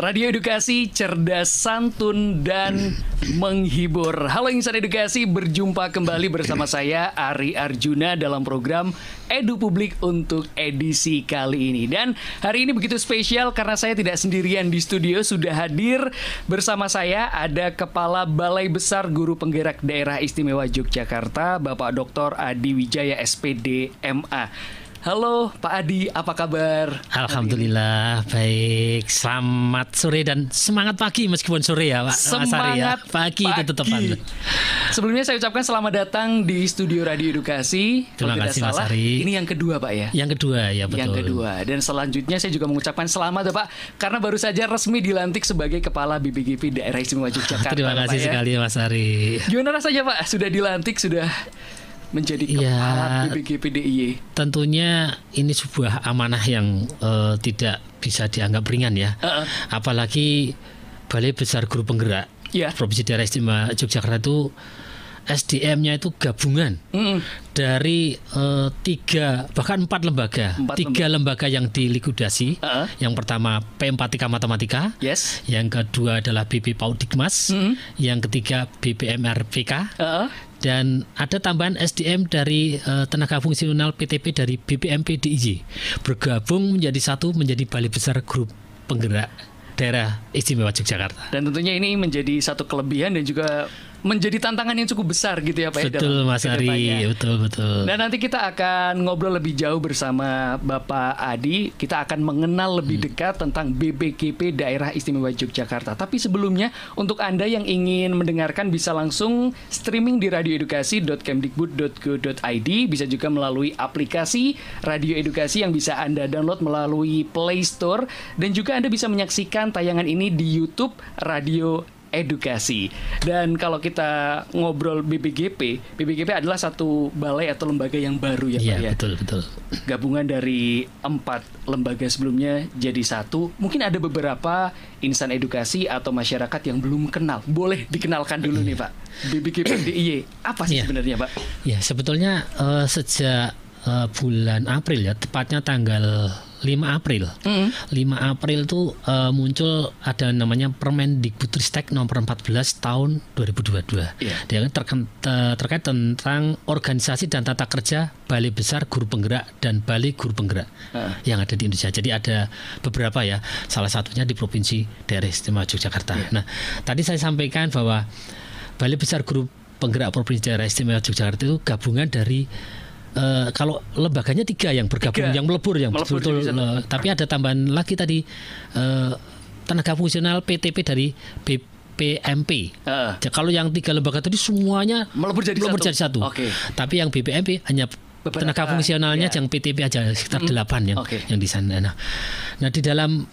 Radio Edukasi, cerdas, santun, dan menghibur. Halo insan edukasi, berjumpa kembali bersama saya Ari Arjuna dalam program Edu Publik untuk edisi kali ini. Dan hari ini begitu spesial karena saya tidak sendirian di studio. Sudah hadir bersama saya ada Kepala Balai Besar Guru Penggerak Daerah Istimewa Yogyakarta, Bapak Dr. Adi Wijaya SPD MA. Halo Pak Adi, apa kabar? Alhamdulillah baik. Selamat sore dan semangat pagi meskipun sore ya Pak. Semangat pagi itu tetepan. Sebelumnya saya ucapkan selamat datang di studio Radio Edukasi. Terima kasih Mas Ari. Ini yang kedua Pak ya? Yang kedua ya betul. Yang kedua. Dan selanjutnya saya juga mengucapkan selamat ya Pak, karena baru saja resmi dilantik sebagai Kepala BPGP Daerah Istimewa Yogyakarta. Terima kasih sekali Mas Ari. Gimana rasanya Pak? Sudah dilantik, sudah menjadi Kepala BPGP DIY. Tentunya ini sebuah amanah yang tidak bisa dianggap ringan ya. Apalagi Balai Besar Guru Penggerak Provinsi Daerah Istimewa Yogyakarta itu SDM-nya itu gabungan dari 3 bahkan 4 lembaga. 3 lembaga yang dilikuidasi. Yang pertama P4TK Matematika, yang kedua adalah BP Paudikmas, yang ketiga BPMRPK, dan ada tambahan SDM dari tenaga fungsional PTP dari BPMP DIY. Bergabung menjadi satu, menjadi Balai Besar Guru Penggerak Daerah Istimewa Yogyakarta. Dan tentunya ini menjadi satu kelebihan dan juga menjadi tantangan yang cukup besar gitu ya Pak. Betul Mas Ari, betul. Dan nanti kita akan ngobrol lebih jauh bersama Bapak Adi. Kita akan mengenal lebih dekat tentang BPGP Daerah Istimewa Yogyakarta. Tapi sebelumnya, untuk Anda yang ingin mendengarkan bisa langsung streaming di radioedukasi.kemdikbud.go.id. Bisa juga melalui aplikasi Radio Edukasi yang bisa Anda download melalui Play Store. Dan juga Anda bisa menyaksikan tayangan ini di YouTube Radio Edukasi. Dan kalau kita ngobrol BPGP adalah satu balai atau lembaga yang baru ya Pak ya. Betul. Gabungan dari 4 lembaga sebelumnya jadi satu. Mungkin ada beberapa insan edukasi atau masyarakat yang belum kenal. Boleh dikenalkan dulu nih Pak. BPGP DIY apa sih sebenarnya Pak? Ya, sebetulnya sejak bulan April ya, tepatnya tanggal 5 April. 5 April itu muncul ada namanya Permendikbudristek nomor 14 tahun 2022. Dia terkait tentang organisasi dan tata kerja Balai Besar Guru Penggerak dan Balai Guru Penggerak yang ada di Indonesia. Jadi ada beberapa ya, salah satunya di Provinsi Daerah Istimewa Yogyakarta. Nah, tadi saya sampaikan bahwa Balai Besar Guru Penggerak Provinsi Daerah Istimewa Yogyakarta itu gabungan dari kalau lembaganya 3 yang bergabung, yang melebur betul. Tapi ada tambahan lagi tadi tenaga fungsional PTP dari BPMP. Kalau yang 3 lembaga tadi semuanya melebur jadi satu. Tapi yang BPMP hanya tenaga fungsionalnya yang PTP aja sekitar 8 yang di sana. Nah di dalam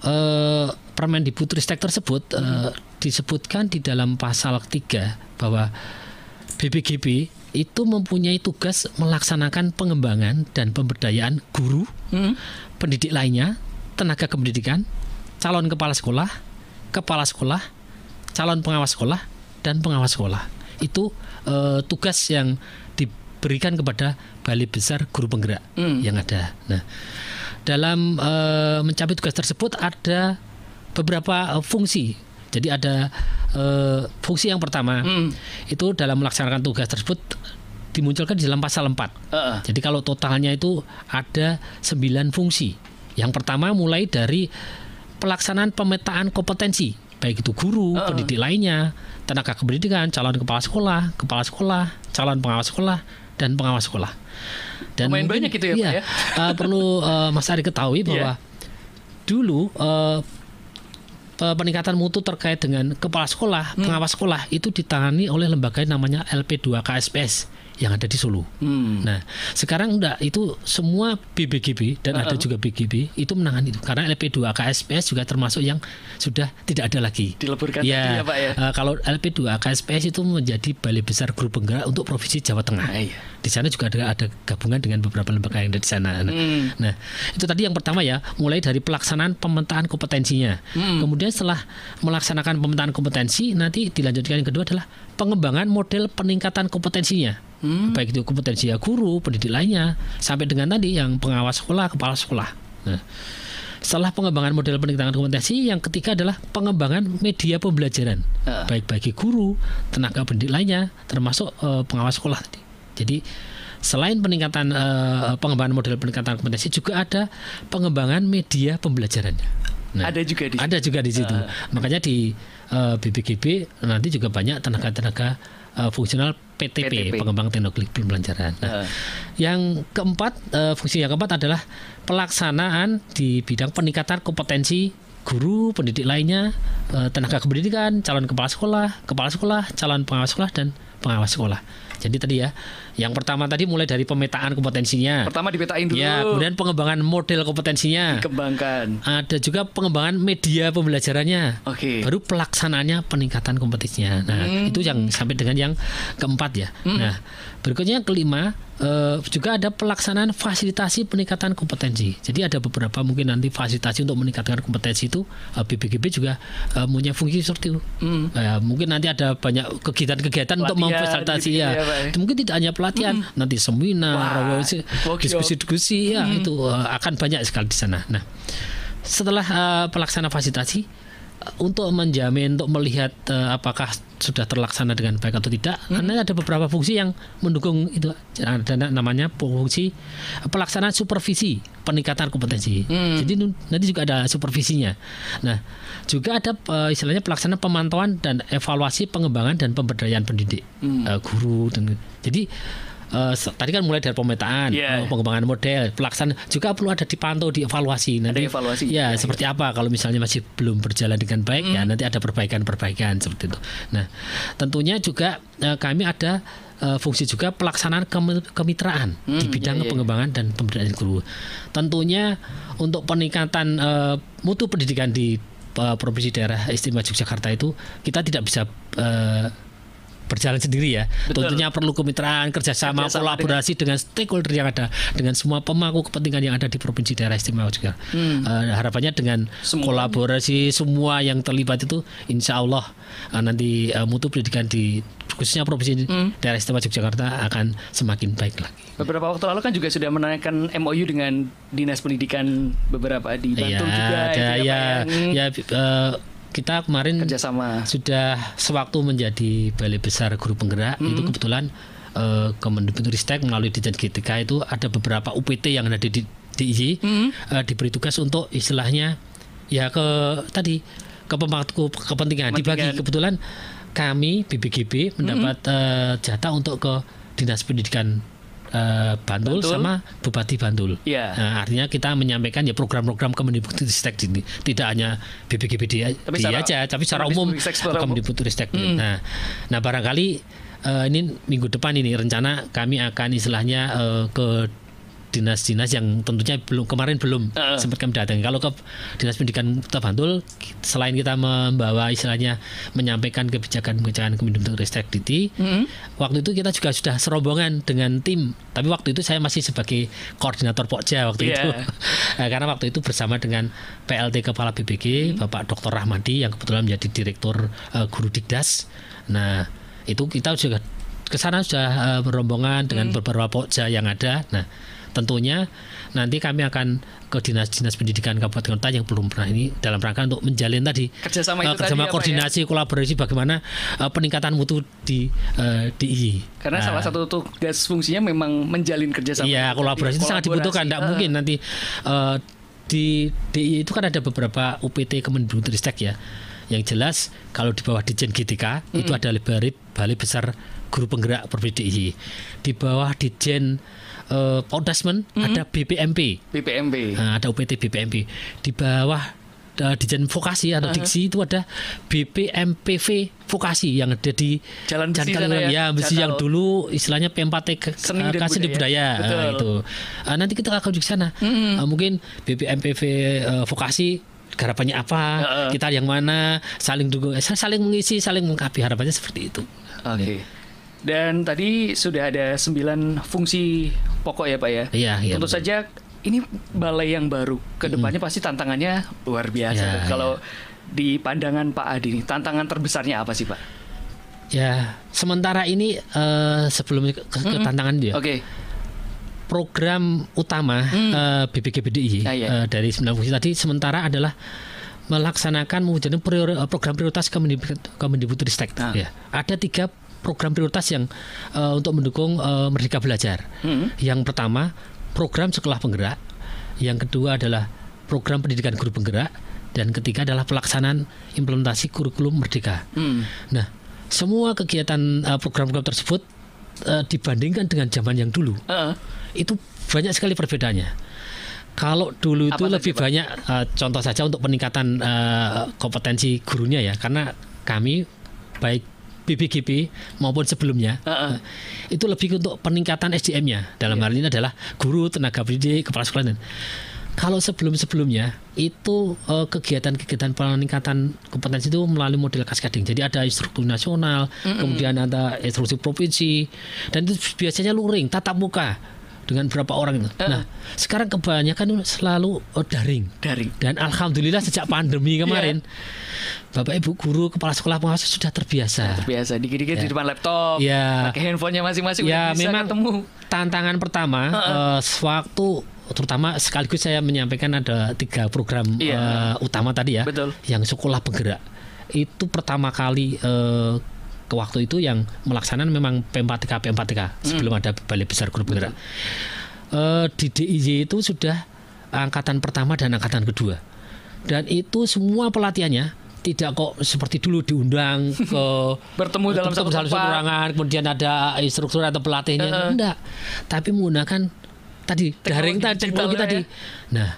Permendikbudristek tersebut disebutkan di dalam pasal 3 bahwa BPGP itu mempunyai tugas melaksanakan pengembangan dan pemberdayaan guru, pendidik lainnya, tenaga kependidikan, calon kepala sekolah, calon pengawas sekolah, dan pengawas sekolah. Itu tugas yang diberikan kepada Balai Besar Guru Penggerak yang ada. Nah, dalam mencapai tugas tersebut ada beberapa fungsi. Jadi ada fungsi yang pertama itu dalam melaksanakan tugas tersebut dimunculkan di dalam pasal 4. Jadi kalau totalnya itu ada 9 fungsi. Yang pertama mulai dari pelaksanaan pemetaan kompetensi, baik itu guru, pendidik lainnya, tenaga kependidikan, calon kepala sekolah, calon pengawas sekolah, dan pengawas sekolah. Dan lumayan banyak itu ya Pak ya. Perlu Mas Ari ketahui bahwa dulu peningkatan mutu terkait dengan kepala sekolah, pengawas sekolah itu ditangani oleh lembaga namanya LP2 KSPS yang ada di Solo. Nah, sekarang enggak, itu semua BPGP dan ada juga BGP itu menangani itu. Karena LP2 KSPS juga termasuk yang sudah tidak ada lagi. Dileburkan ya Pak ya. Kalau LP2 KSPS itu menjadi Balai Besar Guru Penggerak untuk Provinsi Jawa Tengah. Di sana juga ada gabungan dengan beberapa lembaga yang ada di sana. Nah, itu tadi yang pertama ya, mulai dari pelaksanaan pemetaan kompetensinya. Kemudian setelah melaksanakan pemetaan kompetensi, nanti dilanjutkan yang kedua adalah pengembangan model peningkatan kompetensinya. Baik itu kompetensi guru, pendidik lainnya, sampai dengan tadi yang pengawas sekolah, kepala sekolah. Nah, setelah pengembangan model peningkatan kompetensi, yang ketiga adalah pengembangan media pembelajaran, baik bagi guru, tenaga pendidik lainnya, termasuk pengawas sekolah tadi. Jadi selain peningkatan pengembangan model peningkatan kompetensi, juga ada pengembangan media pembelajarannya. Nah, ada juga di situ. Makanya di BPGB nanti juga banyak tenaga-tenaga fungsional PTP, pengembang teknologi pembelajaran. Nah, yang keempat, fungsi yang keempat adalah pelaksanaan di bidang peningkatan kompetensi guru, pendidik lainnya, tenaga kependidikan, calon kepala sekolah, calon pengawas sekolah, dan pengawas sekolah. Jadi tadi ya, yang pertama tadi mulai dari pemetaan kompetensinya. Pertama dipetain dulu. Ya, kemudian pengembangan model kompetensinya. Dikembangkan. Ada juga pengembangan media pembelajarannya. Baru pelaksanaannya peningkatan kompetensinya. Nah, itu yang sampai dengan yang keempat ya. Nah, berikutnya yang kelima, juga ada pelaksanaan fasilitasi peningkatan kompetensi. Jadi ada beberapa mungkin nanti fasilitasi untuk meningkatkan kompetensi itu, BPGB juga punya fungsi seperti itu. Mungkin nanti ada banyak kegiatan-kegiatan untuk memfasilitasi gitu ya. Mungkin tidak hanya pelatihan, nanti seminar, diskusi ya, itu akan banyak sekali di sana. Nah, setelah pelaksana fasilitasi, untuk menjamin, untuk melihat apakah sudah terlaksana dengan baik atau tidak, karena ada beberapa fungsi yang mendukung itu. Ada namanya fungsi pelaksanaan supervisi peningkatan kompetensi. Jadi nanti juga ada supervisinya. Nah, juga ada istilahnya pelaksanaan pemantauan dan evaluasi pengembangan dan pemberdayaan pendidik, guru, dan jadi tadi kan mulai dari pemetaan, pengembangan model, pelaksanaan juga perlu ada dipantau, dievaluasi. Nanti ada evaluasi. Ya, seperti apa kalau misalnya masih belum berjalan dengan baik, ya nanti ada perbaikan seperti itu. Nah, tentunya juga kami ada fungsi juga pelaksanaan kemitraan di bidang pengembangan dan pemberdayaan guru. Tentunya untuk peningkatan mutu pendidikan di Provinsi Daerah Istimewa Yogyakarta itu kita tidak bisa berjalan sendiri ya. Betul. Tentunya perlu kemitraan, kerjasama kolaborasi dengan stakeholder yang ada, dengan semua pemangku kepentingan yang ada di Provinsi Daerah Istimewa Yogyakarta. Harapannya dengan kolaborasi semua yang terlibat itu, insya Allah nanti mutu pendidikan di khususnya Provinsi Daerah Istimewa Yogyakarta akan semakin baik lagi. Beberapa waktu lalu kan juga sudah menanyakan MOU dengan Dinas Pendidikan beberapa di Bantul juga. Kita kemarin kerjasama sudah sewaktu menjadi Balai Besar Guru Penggerak, itu kebetulan Kemendikbudristek melalui Ditjen GTK itu ada beberapa UPT yang ada di DIY diberi tugas untuk istilahnya ya ke pemangku kepentingan dibagi. Kebetulan kami BPGB mendapat jatah untuk ke Dinas Pendidikan Bantul sama Bupati Bantul. Nah, artinya kita menyampaikan ya program-program Kemendikbudristek ini tidak hanya BPGB aja, tapi secara umum Kemendikbudristek. Nah, barangkali ini minggu depan ini rencana kami akan istilahnya ke dinas-dinas yang tentunya kemarin belum sempat kami datangi. Kalau ke Dinas Pendidikan Kota Bantul, selain kita membawa istilahnya menyampaikan kebijakan-kebijakan Kemendikbudristek waktu itu kita juga sudah serombongan dengan tim. Tapi waktu itu saya masih sebagai koordinator Pokja waktu itu. Karena waktu itu bersama dengan PLT Kepala BPG, Bapak Dr. Rahmadi yang kebetulan menjadi Direktur Guru Dikdas. Nah, itu kita juga ke sana sudah berombongan dengan beberapa Pokja yang ada. Nah, tentunya nanti kami akan ke dinas-dinas pendidikan Kabupaten Kota yang belum pernah ini dalam rangka untuk menjalin tadi kerjasama koordinasi kolaborasi bagaimana peningkatan mutu di DIY. Karena salah satu tugas fungsinya memang menjalin kerjasama. Iya, kolaborasi itu sangat dibutuhkan. Tidak mungkin nanti di DIY itu kan ada beberapa UPT Kemendikbudristek ya. Yang jelas kalau di bawah Ditjen GTK itu ada Balai Besar Guru Penggerak Provinsi DIY. Di bawah Ditjen Pondasmen ada BPMP. Nah, ada UPT BPMP. Di bawah Ditjen Vokasi atau Diksi itu ada BPMPV Vokasi yang ada di Jalan Besi yang dulu istilahnya P4T Seni Budaya. Itu. Nanti kita akan ke sana. Mungkin BPMPV Vokasi harapannya apa? Kita yang mana? Saling dukung, saling mengisi, saling melengkapi, harapannya seperti itu. Oke. Dan tadi sudah ada 9 fungsi pokok ya Pak ya. Iya. Tentu saja ini balai yang baru. Kedepannya pasti tantangannya luar biasa. Kalau di pandangan Pak Adi, tantangan terbesarnya apa sih Pak? Ya, sementara ini sebelum ke tantangan dia. program utama BPGBDI dari 9 fungsi tadi sementara adalah melaksanakan mewujudkan program prioritas Kemendikbudristek. Ya. Ada 3 program prioritas yang untuk mendukung Merdeka Belajar. Yang pertama program sekolah penggerak, yang kedua adalah program pendidikan guru penggerak, dan ketiga adalah pelaksanaan implementasi kurikulum Merdeka. Nah, semua kegiatan program-program tersebut dibandingkan dengan zaman yang dulu itu banyak sekali perbedaannya. Kalau dulu itu lebih banyak contoh saja untuk peningkatan kompetensi gurunya ya, karena kami baik BPGB maupun sebelumnya itu lebih untuk peningkatan SDM-nya. Dalam hal ini adalah guru, tenaga pendidik, kepala sekolah. Kalau sebelum-sebelumnya itu kegiatan-kegiatan peningkatan kompetensi itu melalui model kaskading. Jadi ada instruktur nasional, kemudian ada instruksi provinsi, dan itu biasanya luring, tatap muka dengan berapa orang itu. Nah, sekarang kebanyakan selalu daring. Dan alhamdulillah sejak pandemi kemarin, Bapak Ibu guru, kepala sekolah, pengawas sudah terbiasa. Dikit-dikit di depan laptop, pakai handphonenya masing-masing. Ya, bisa memang ketemu. Tantangan pertama, sewaktu terutama sekaligus saya menyampaikan ada 3 program utama tadi ya. Betul. Yang sekolah penggerak itu pertama kali ke waktu itu yang melaksanakan memang P4TK sebelum ada Balai Besar Guru Penggerak. Di DIY itu sudah angkatan pertama dan angkatan kedua, dan itu semua pelatihannya tidak kok seperti dulu diundang ke bertemu dalam satu ruangan, kemudian ada instruktur atau pelatihnya, enggak, tapi menggunakan tadi teknologi tadi. Nah,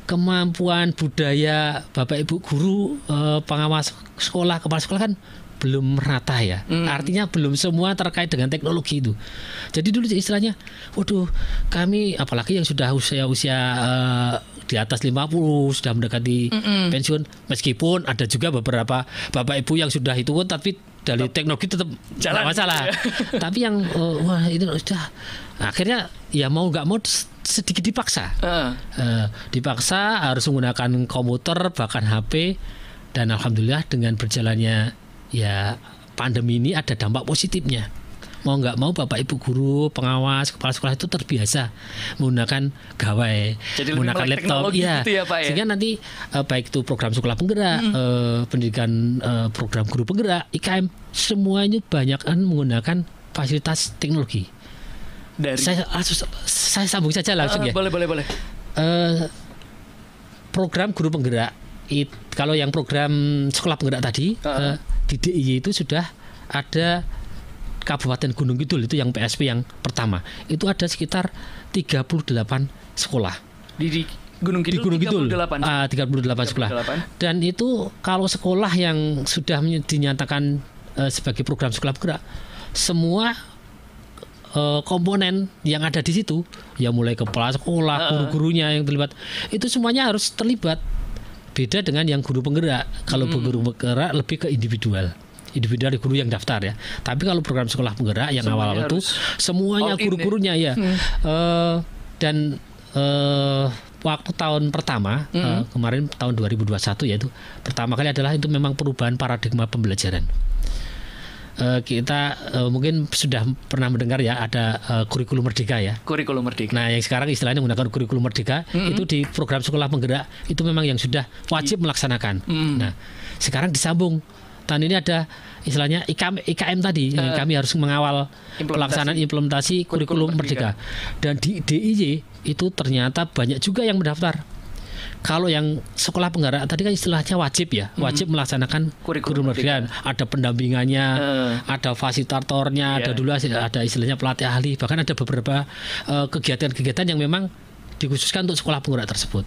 kemampuan budaya Bapak Ibu guru, pengawas sekolah, kepala sekolah kan belum merata ya. Artinya belum semua terkait dengan teknologi itu. Jadi dulu istilahnya, waduh, kami apalagi yang sudah usia di atas 50 sudah mendekati pensiun, meskipun ada juga beberapa Bapak Ibu yang sudah itu tapi dari teknologi tetap jalan masalah. Tapi yang wah itu sudah akhirnya ya mau nggak mau sedikit dipaksa. Dipaksa harus menggunakan komputer bahkan HP, dan alhamdulillah dengan berjalannya ya pandemi ini ada dampak positifnya. Mau nggak mau Bapak Ibu guru, pengawas, kepala sekolah itu terbiasa menggunakan gawai, menggunakan laptop gitu ya, Pak, ya? Sehingga nanti baik itu program sekolah penggerak, pendidikan program guru penggerak, IKM, semuanya banyak kan menggunakan fasilitas teknologi. Saya sambung saja langsung ya. Boleh. Program guru penggerak, kalau yang program sekolah penggerak tadi di DIY itu sudah ada Kabupaten Gunung Kidul, itu yang PSP yang pertama. Itu ada sekitar 38 sekolah. Di Gunung Kidul, 38 sekolah. Dan itu kalau sekolah yang sudah dinyatakan sebagai program sekolah penggerak, semua komponen yang ada di situ, ya mulai kepala sekolah, guru-gurunya yang terlibat, itu semuanya harus terlibat. Beda dengan yang guru penggerak. Kalau guru penggerak lebih ke individual guru yang daftar ya. Tapi kalau program sekolah penggerak yang awal itu semuanya guru-gurunya ya. Dan waktu tahun pertama kemarin tahun 2021 yaitu pertama kali adalah itu memang perubahan paradigma pembelajaran. Kita mungkin sudah pernah mendengar ya ada kurikulum Merdeka ya. Kurikulum Merdeka. Nah, yang sekarang istilahnya menggunakan kurikulum Merdeka itu di program sekolah penggerak itu memang yang sudah wajib melaksanakan. Nah, sekarang disambung. Tahun ini ada istilahnya IKM tadi. Kami harus mengawal pelaksanaan implementasi kurikulum Merdeka. Dan di DIY itu ternyata banyak juga yang mendaftar. Kalau yang sekolah penggerak tadi kan istilahnya wajib ya, wajib melaksanakan kurikulum Merdeka. Ada pendampingannya, ada fasilitatornya, ada dulu ada istilahnya pelatih ahli, bahkan ada beberapa kegiatan-kegiatan yang memang dikhususkan untuk sekolah penggerak tersebut.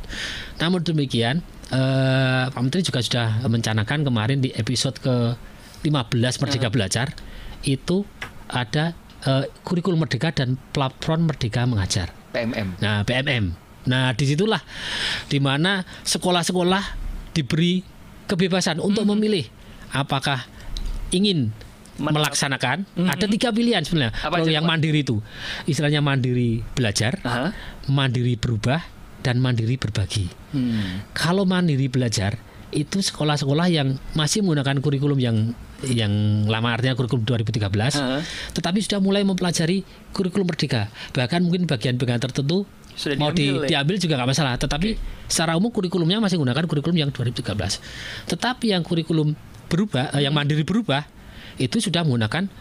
Namun demikian, Pak Menteri juga sudah mencanakan kemarin di episode ke-15 Merdeka Belajar itu ada kurikulum Merdeka dan platform Merdeka Mengajar. PMM. Nah, PMM. Nah, disitulah dimana sekolah-sekolah diberi kebebasan untuk memilih apakah ingin melaksanakan. Ada 3 pilihan sebenarnya. Kalau yang mandiri itu istilahnya mandiri belajar, mandiri berubah, dan mandiri berbagi. Kalau mandiri belajar itu sekolah-sekolah yang masih menggunakan kurikulum yang lama, artinya kurikulum 2013, tetapi sudah mulai mempelajari kurikulum merdeka. Bahkan mungkin bagian-bagian tertentu sudah mau diambil juga nggak masalah. Tetapi secara umum kurikulumnya masih menggunakan kurikulum yang 2013. Tetapi yang kurikulum berubah, yang mandiri berubah, itu sudah menggunakan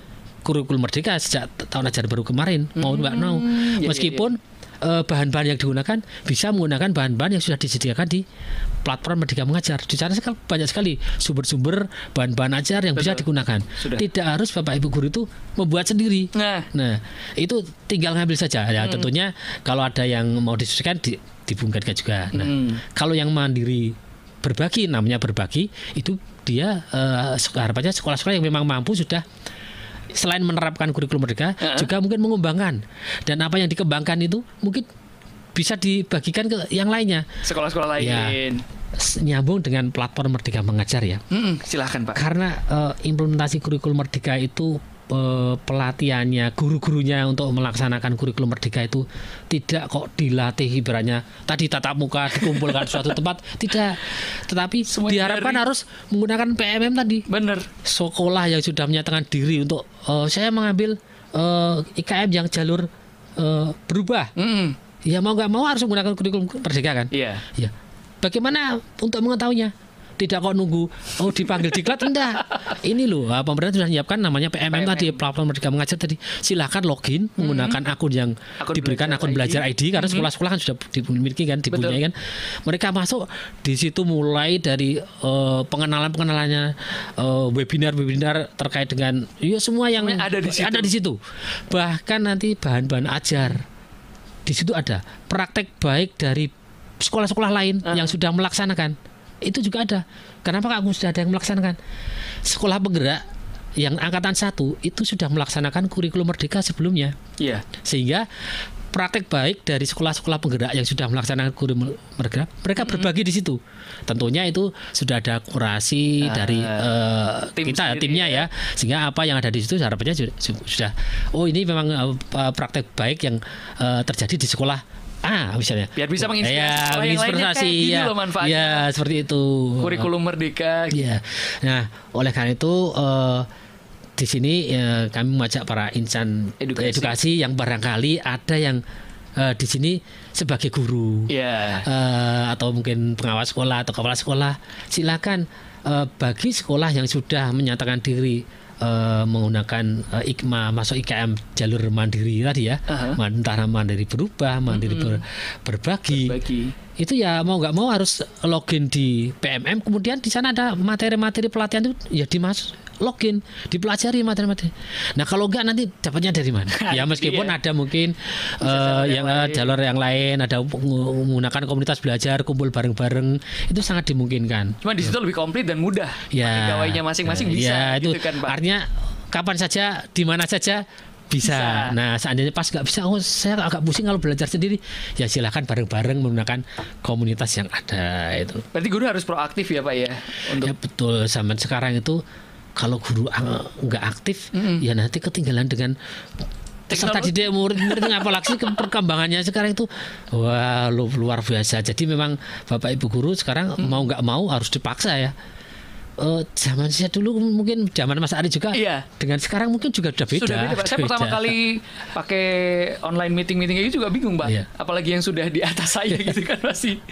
kurikulum merdeka sejak tahun ajaran baru kemarin. Mau nggak mau, meskipun bahan-bahan yang digunakan bisa menggunakan bahan-bahan yang sudah disediakan di platform Merdeka Mengajar. Di sana banyak sekali sumber-sumber bahan-bahan ajar yang bisa digunakan. Tidak harus Bapak Ibu guru itu membuat sendiri. Nah, itu tinggal ngambil saja. Ya, tentunya kalau ada yang mau disesuaikan dibungkatkan juga. Nah, kalau yang mandiri berbagi, namanya berbagi, itu dia harapannya sekolah-sekolah yang memang mampu sudah selain menerapkan kurikulum merdeka juga mungkin mengembangkan, dan apa yang dikembangkan itu mungkin bisa dibagikan ke yang lainnya, sekolah-sekolah lain ya, nyambung dengan platform Merdeka Mengajar ya. Silahkan Pak. Karena implementasi kurikulum merdeka itu pelatihannya, guru-gurunya untuk melaksanakan kurikulum merdeka itu tidak kok dilatih ibaratnya tadi tatap muka dikumpulkan suatu tempat, tidak, tetapi diharapkan harus menggunakan PMM tadi. Benar. Sekolah yang sudah menyatakan diri untuk saya mengambil IKM yang jalur berubah, ya mau nggak mau harus menggunakan kurikulum merdeka kan. Iya. Ya. Bagaimana untuk mengetahuinya? Tidak kok nunggu dipanggil diklat, enggak. Ini loh, pemerintah sudah menyiapkan namanya PMM tadi, platform Merdeka Mengajar tadi. Silakan login menggunakan akun yang diberikan, akun belajar ID, karena sekolah-sekolah kan sudah dimiliki kan, dipunyai kan. Mereka masuk di situ mulai dari pengenalannya, webinar terkait dengan semua yang ada di situ. Bahkan nanti bahan-bahan ajar di situ ada. Praktek baik dari sekolah-sekolah lain yang sudah melaksanakan. Itu juga ada. Kenapa aku sudah ada yang melaksanakan? Sekolah penggerak yang angkatan 1 itu sudah melaksanakan kurikulum merdeka sebelumnya. Iya. Sehingga praktek baik dari sekolah-sekolah penggerak yang sudah melaksanakan kurikulum merdeka, mereka berbagi di situ. Tentunya itu sudah ada kurasi dari kita timnya ya. Sehingga apa yang ada di situ harapannya sudah ini memang praktek baik yang terjadi di sekolah misalnya. Biar bisa menginspirasi ya, manfaatnya. Ya, seperti itu. Kurikulum merdeka. Iya. Nah, oleh karena itu di sini kami mengajak para insan edukasi yang barangkali ada yang di sini sebagai guru, atau mungkin pengawas sekolah atau kepala sekolah, silakan bagi sekolah yang sudah menyatakan diri menggunakan masuk IKM jalur mandiri tadi ya, antara mandiri berubah, mandiri berbagi. Itu ya mau nggak mau harus login di PMM, kemudian di sana ada materi-materi pelatihan itu ya login, dipelajari materi-materi. Nah kalau enggak nanti dapatnya dari mana? Ya meskipun ada mungkin jalur yang lain, ada menggunakan komunitas belajar, kumpul bareng-bareng, itu sangat dimungkinkan. Cuma di situ lebih komplit dan mudah. Ya, gawainya masing-masing bisa. Ya, itu gitu kan, Pak. Artinya kapan saja, di mana saja bisa. Nah seandainya pas nggak bisa, saya agak pusing kalau belajar sendiri, ya silakan bareng-bareng menggunakan komunitas yang ada itu. Berarti guru harus proaktif ya Pak ya? Ya betul, zaman sekarang itu kalau guru nggak aktif, ya nanti ketinggalan dengan peserta didik murid-muridnya, apalagi perkembangannya sekarang itu luar biasa. Jadi memang Bapak Ibu guru sekarang mau nggak mau harus dipaksa ya. Zaman saya dulu mungkin zaman Mas Ari juga, dengan sekarang mungkin juga sudah beda. Pak. Saya pertama kali pakai online meeting kayak gitu juga bingung Pak. Apalagi yang sudah di atas saya gitu kan, pasti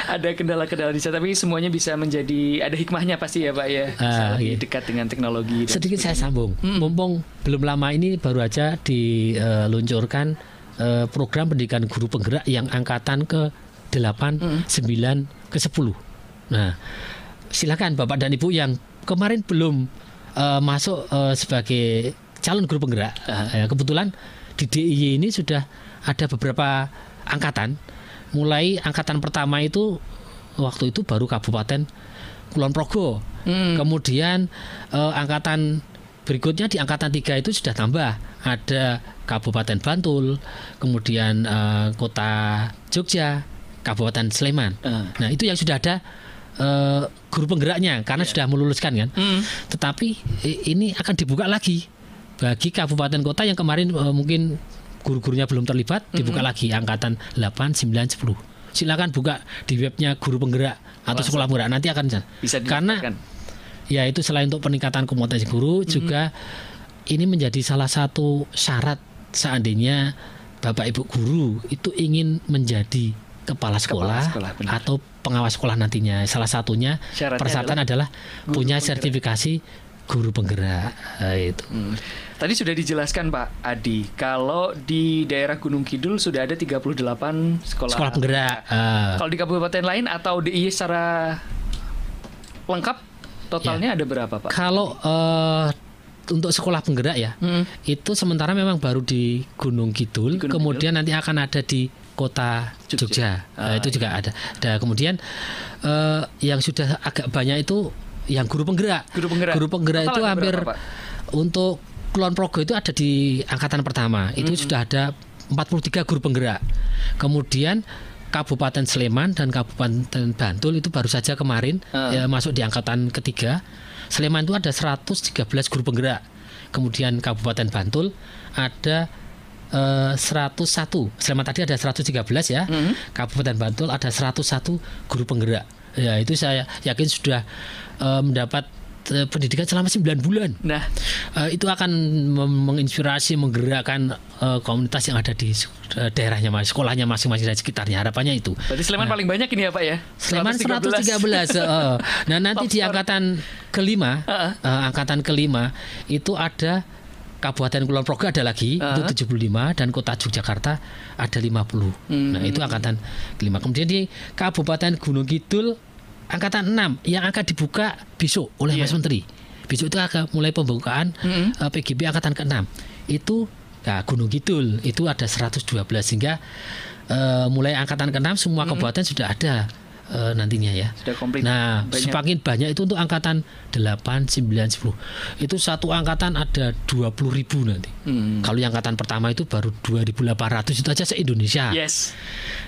ada kendala-kendala di sana. Tapi semuanya bisa menjadi ada hikmahnya pasti ya Pak ya. Lebih dekat dengan teknologi. Sedikit saya sambung. Mumpung belum lama ini baru aja diluncurkan program pendidikan guru penggerak yang angkatan ke-8, 9, ke-10. Nah, silakan Bapak dan Ibu yang kemarin belum masuk sebagai calon guru penggerak. Kebetulan di DIY ini sudah ada beberapa angkatan. Mulai angkatan pertama itu waktu itu baru Kabupaten Kulon Progo. Kemudian angkatan berikutnya di angkatan 3 itu sudah tambah. Ada Kabupaten Bantul, kemudian Kota Jogja, Kabupaten Sleman. Nah itu yang sudah ada guru penggeraknya karena sudah meluluskan kan. Tetapi ini akan dibuka lagi bagi kabupaten kota yang kemarin mungkin guru-gurunya belum terlibat, dibuka lagi angkatan 8, 9, 10. silakan buka di webnya Guru Penggerak atau Sekolah Penggerak, nanti akan bisa karena ya itu selain untuk peningkatan kompetensi guru juga ini menjadi salah satu syarat seandainya Bapak Ibu guru itu ingin menjadi kepala sekolah atau pengawas sekolah nantinya. Salah satunya persyaratan adalah punya sertifikasi Guru Penggerak. Itu. Tadi sudah dijelaskan Pak Adi, kalau di daerah Gunung Kidul sudah ada 38 sekolah penggerak. Kalau di kabupaten lain atau DIY secara lengkap totalnya ada berapa Pak? Kalau untuk sekolah penggerak ya, itu sementara memang baru di Gunung Kidul, kemudian nanti akan ada di Kota Jogja. Itu juga ada. Dan kemudian yang sudah agak banyak itu yang guru penggerak. Guru penggerak itu hampir berapa, untuk Kulon Progo itu ada di angkatan pertama. Itu sudah ada 43 guru penggerak. Kemudian Kabupaten Sleman dan Kabupaten Bantul itu baru saja kemarin ya, masuk di angkatan ketiga. Sleman itu ada 113 guru penggerak. Kemudian Kabupaten Bantul ada 101. Sleman tadi ada 113 ya. Kabupaten Bantul ada 101 guru penggerak. Ya, itu saya yakin sudah mendapat pendidikan selama 9 bulan. Nah, itu akan menginspirasi, menggerakkan komunitas yang ada di daerahnya, sekolahnya masing-masing dan sekitarnya. Harapannya itu. Berarti Sleman paling banyak ini ya Pak ya? Sleman 113. Nah, nanti di angkatan kelima itu ada Kabupaten Kulon Progo ada lagi itu 75 dan Kota Yogyakarta ada 50. Nah, itu angkatan kelima. Kemudian di Kabupaten Gunung Kidul angkatan 6 yang akan dibuka besok oleh Mas Menteri. Besok itu akan mulai pembukaan PGB angkatan ke-6. Itu Gunung Kidul itu ada 112 sehingga mulai angkatan ke-6 semua kabupaten sudah ada nantinya ya. Sudah komplit. Nah, semakin banyak itu untuk angkatan 8, 9, 10. Itu satu angkatan ada 20.000 nanti. Kalau yang angkatan pertama itu baru 2.800 itu aja se-Indonesia. Yes.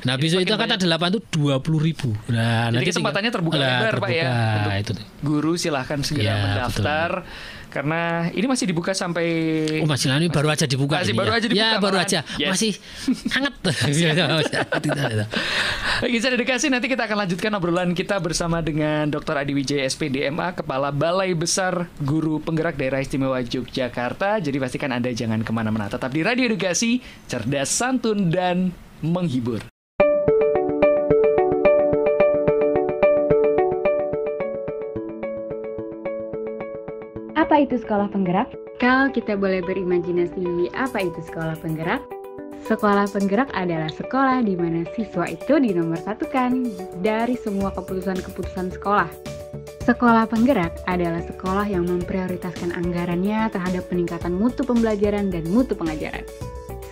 Nah, besok itu angkatan 8 itu 20.000. Nah, jadi nanti kesempatannya terbuka lebar Pak ya. Untuk guru silahkan segera mendaftar. Betul. Karena ini masih dibuka sampai masih ini baru aja dibuka. Masih baru aja dibuka. Ya, baru aja. Yes. Masih hangat. Bagi saya dedikasi, nanti kita akan lanjutkan obrolan kita bersama dengan Dr. Adi Wijaya SPDMA, Kepala Balai Besar Guru Penggerak Daerah Istimewa Yogyakarta. Jadi pastikan Anda jangan kemana-mana. Tetap di Radio Edukasi, cerdas, santun, dan menghibur. Apa itu sekolah penggerak? Kalau kita boleh berimajinasi, apa itu sekolah penggerak? Sekolah penggerak adalah sekolah di mana siswa itu dinomorsatukan dari semua keputusan-keputusan sekolah. Sekolah penggerak adalah sekolah yang memprioritaskan anggarannya terhadap peningkatan mutu pembelajaran dan mutu pengajaran.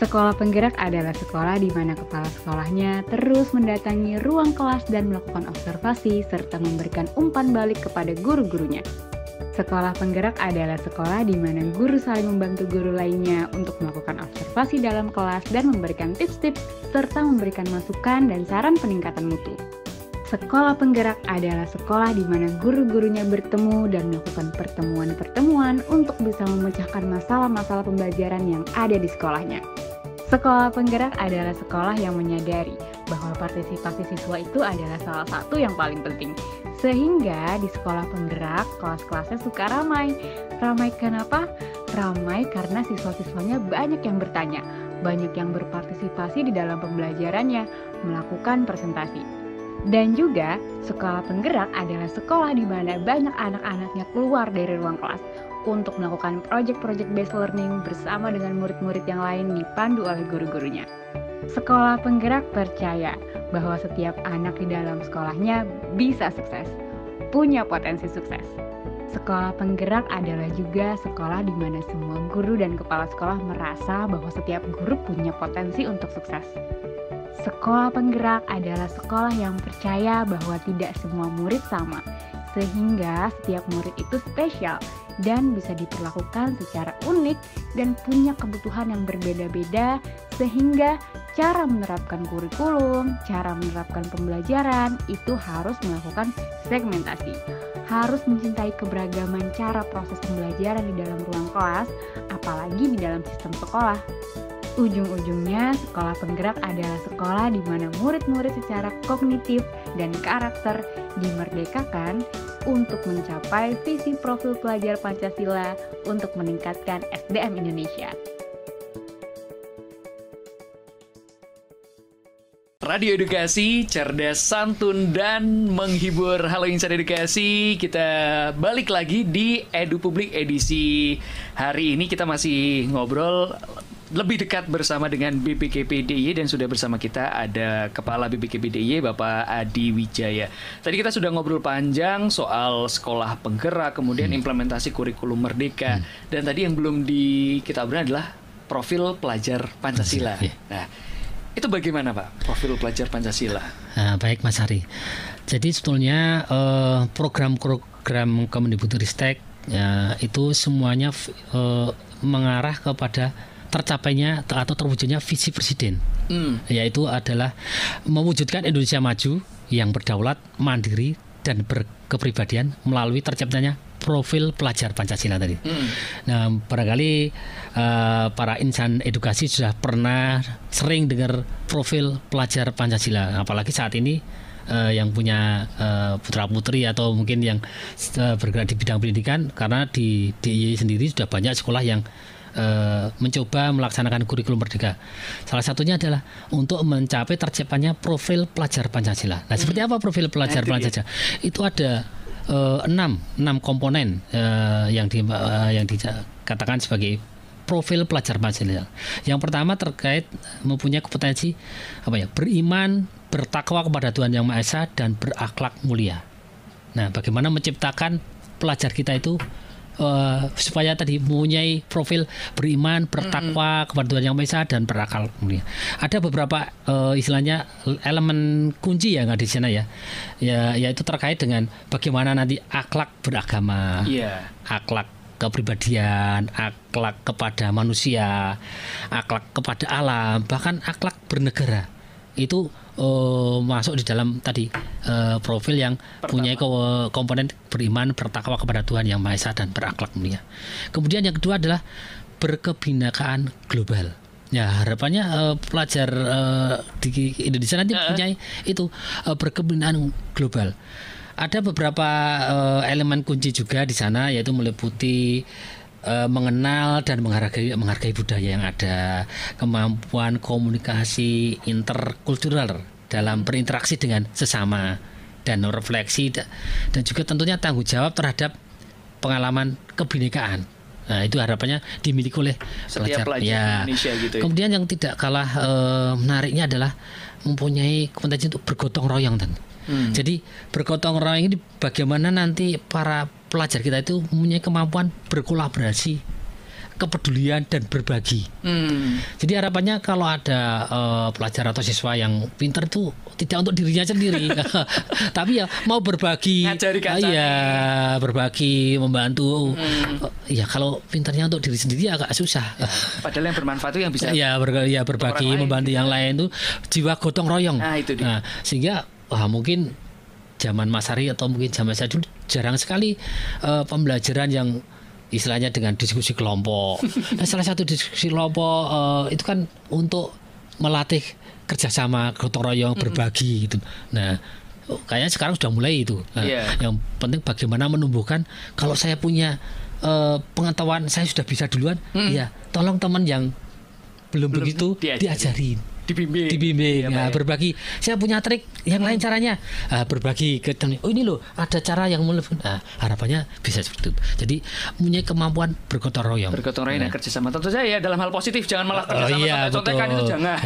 Sekolah penggerak adalah sekolah di mana kepala sekolahnya terus mendatangi ruang kelas dan melakukan observasi serta memberikan umpan balik kepada guru-gurunya. Sekolah penggerak adalah sekolah di mana guru saling membantu guru lainnya untuk melakukan observasi dalam kelas dan memberikan tips-tips serta memberikan masukan dan saran peningkatan mutu. Sekolah penggerak adalah sekolah di mana guru-gurunya bertemu dan melakukan pertemuan-pertemuan untuk bisa memecahkan masalah-masalah pembelajaran yang ada di sekolahnya. Sekolah penggerak adalah sekolah yang menyadari bahwa partisipasi siswa itu adalah salah satu yang paling penting. Sehingga di sekolah penggerak, kelas-kelasnya suka ramai. Ramai kenapa? Ramai karena siswa-siswanya banyak yang bertanya, banyak yang berpartisipasi di dalam pembelajarannya, melakukan presentasi. Dan juga, sekolah penggerak adalah sekolah di mana banyak anak-anaknya keluar dari ruang kelas untuk melakukan project-project based learning bersama dengan murid-murid yang lain dipandu oleh guru-gurunya. Sekolah penggerak percaya bahwa setiap anak di dalam sekolahnya bisa sukses, punya potensi sukses. Sekolah penggerak adalah juga sekolah di mana semua guru dan kepala sekolah merasa bahwa setiap guru punya potensi untuk sukses. Sekolah penggerak adalah sekolah yang percaya bahwa tidak semua murid sama, sehingga setiap murid itu spesial dan bisa diperlakukan secara unik dan punya kebutuhan yang berbeda-beda, sehingga cara menerapkan kurikulum, cara menerapkan pembelajaran itu harus melakukan segmentasi. Harus mencintai keberagaman cara proses pembelajaran di dalam ruang kelas, apalagi di dalam sistem sekolah. Ujung-ujungnya, sekolah penggerak adalah sekolah di mana murid-murid secara kognitif dan karakter dimerdekakan untuk mencapai visi profil pelajar Pancasila untuk meningkatkan SDM Indonesia. Radio Edukasi, cerdas, santun, dan menghibur. Halo Insan Edukasi, kita balik lagi di Edu Publik edisi hari ini. Kita masih ngobrol lebih dekat bersama dengan BPKP DIY, dan sudah bersama kita ada Kepala BPKP DIY, Bapak Adi Wijaya. Tadi kita sudah ngobrol panjang soal sekolah penggerak, kemudian implementasi kurikulum merdeka, dan tadi yang belum kita obrolin adalah profil pelajar Pancasila. Nah, itu bagaimana Pak, profil pelajar Pancasila? Baik Mas Hari. Jadi sebetulnya program-program Kemendikbudristek itu semuanya mengarah kepada tercapainya atau terwujudnya visi Presiden, yaitu adalah mewujudkan Indonesia maju yang berdaulat, mandiri, dan berkepribadian melalui terciptanya profil pelajar Pancasila tadi. Nah, barangkali para insan edukasi sudah pernah sering dengar profil pelajar Pancasila, apalagi saat ini yang punya putra-putri atau mungkin yang bergerak di bidang pendidikan, karena di DIY sendiri sudah banyak sekolah yang mencoba melaksanakan kurikulum merdeka. Salah satunya adalah untuk mencapai tercapainya profil pelajar Pancasila. Nah, seperti apa profil pelajar Pancasila? Itu ada 6 komponen yang dikatakan sebagai profil pelajar Pancasila. Yang pertama terkait mempunyai kompetensi beriman, bertakwa kepada Tuhan Yang Maha Esa, dan berakhlak mulia. Nah, bagaimana menciptakan pelajar kita itu supaya tadi mempunyai profil beriman, bertakwa kepada Tuhan Yang Maha Esa, dan berakal mulia. Ada beberapa istilahnya elemen kunci yang ada di sana yaitu terkait dengan bagaimana nanti akhlak beragama, akhlak kepribadian, akhlak kepada manusia, akhlak kepada alam, bahkan akhlak bernegara. Itu masuk di dalam tadi profil yang punya komponen beriman, bertakwa kepada Tuhan Yang Maha Esa, dan berakhlak mulia. Kemudian yang kedua adalah berkebinakaan global. Ya, harapannya pelajar di Indonesia nanti punya itu berkebinakaan global. Ada beberapa elemen kunci juga di sana, yaitu meliputi mengenal dan menghargai budaya yang ada, kemampuan komunikasi interkultural dalam berinteraksi dengan sesama, dan refleksi, dan juga tentunya tanggung jawab terhadap pengalaman kebinekaan. Nah, itu harapannya dimiliki oleh setiap pelajar Indonesia gitu ya. Kemudian yang tidak kalah menariknya adalah mempunyai kompetensi untuk bergotong royong, Jadi bergotong royong ini bagaimana nanti para pelajar kita itu mempunyai kemampuan berkolaborasi, kepedulian, dan berbagi. Jadi harapannya kalau ada pelajar atau siswa yang pintar itu tidak untuk dirinya sendiri, tapi ya mau berbagi, berbagi, membantu. Ya kalau pintarnya untuk diri sendiri agak susah. Padahal yang bermanfaat itu yang bisa. Berbagi, membantu yang lain itu jiwa gotong royong. Nah, itu dia. Sehingga mungkin zaman Mas Hari atau mungkin zaman saya dulu jarang sekali pembelajaran yang istilahnya dengan diskusi kelompok. Nah, salah satu diskusi kelompok itu kan untuk melatih kerjasama, gotong royong, berbagi gitu. Nah, kayaknya sekarang sudah mulai itu. Nah, yang penting bagaimana menumbuhkan, kalau saya punya pengetahuan, saya sudah bisa duluan, ya tolong teman yang belum begitu diajarin. Dibimbing, berbagi. Saya punya trik yang lain caranya, berbagi ke teman. Oh, ini loh ada cara yang harapannya bisa seperti itu. Jadi punya kemampuan bergotong royong. Dan kerjasama. Tentu saja dalam hal positif, jangan malah kerjasama contekan itu jangan.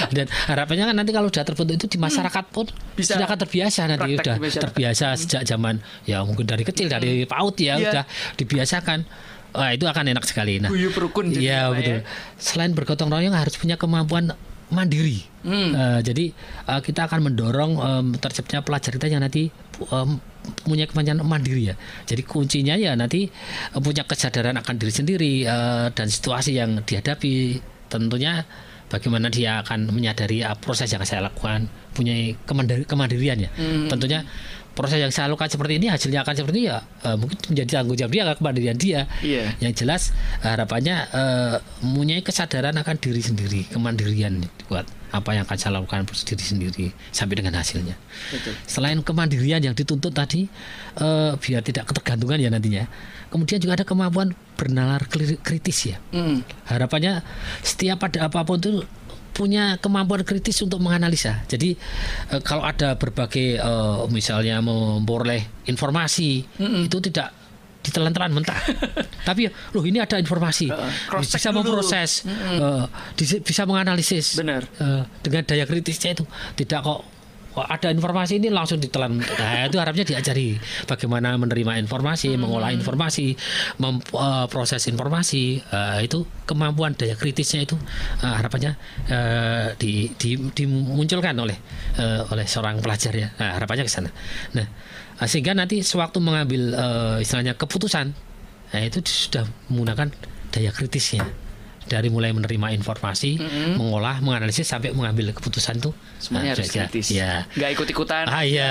Dan harapannya kan nanti kalau sudah terbentuk itu di masyarakat pun sudah akan terbiasa nanti, sudah terbiasa sejak zaman mungkin dari kecil, dari PAUD sudah dibiasakan. Itu akan enak sekali. Nah, guyub rukun. Iya, betul. Selain bergotong royong harus punya kemampuan mandiri. Jadi kita akan mendorong terciptanya pelajar kita yang nanti punya kemampuan mandiri ya. Jadi kuncinya ya nanti punya kesadaran akan diri sendiri dan situasi yang dihadapi. Tentunya bagaimana dia akan menyadari proses yang saya lakukan, punya kemandirian ya. Tentunya proses yang saya lakukan seperti ini hasilnya akan seperti ini ya mungkin menjadi tanggung jawab dia, kemandirian dia. Yang jelas harapannya mempunyai kesadaran akan diri sendiri, kemandirian buat apa yang akan saya lakukan diri sendiri sampai dengan hasilnya. Betul. Selain kemandirian yang dituntut tadi, biar tidak ketergantungan ya nantinya. Kemudian juga ada kemampuan bernalar kritis ya. Harapannya setiap ada apapun itu punya kemampuan kritis untuk menganalisa. Jadi kalau ada berbagai misalnya memperoleh informasi itu tidak ditelan-telan mentah. Tapi loh ini ada informasi, bisa memproses, bisa menganalisis. Benar. Dengan daya kritisnya itu tidak kok ada informasi ini langsung ditelan. Nah, itu harapnya diajari bagaimana menerima informasi, mengolah informasi, memproses informasi. Itu kemampuan daya kritisnya itu harapannya dimunculkan oleh seorang pelajar ya. Nah, harapannya ke sana. Nah, sehingga nanti sewaktu mengambil istilahnya keputusan, nah itu sudah menggunakan daya kritisnya. Dari mulai menerima informasi, mengolah, menganalisis sampai mengambil keputusan itu semuanya harus kritis. Ya. Nggak ikut-ikutan. Ya.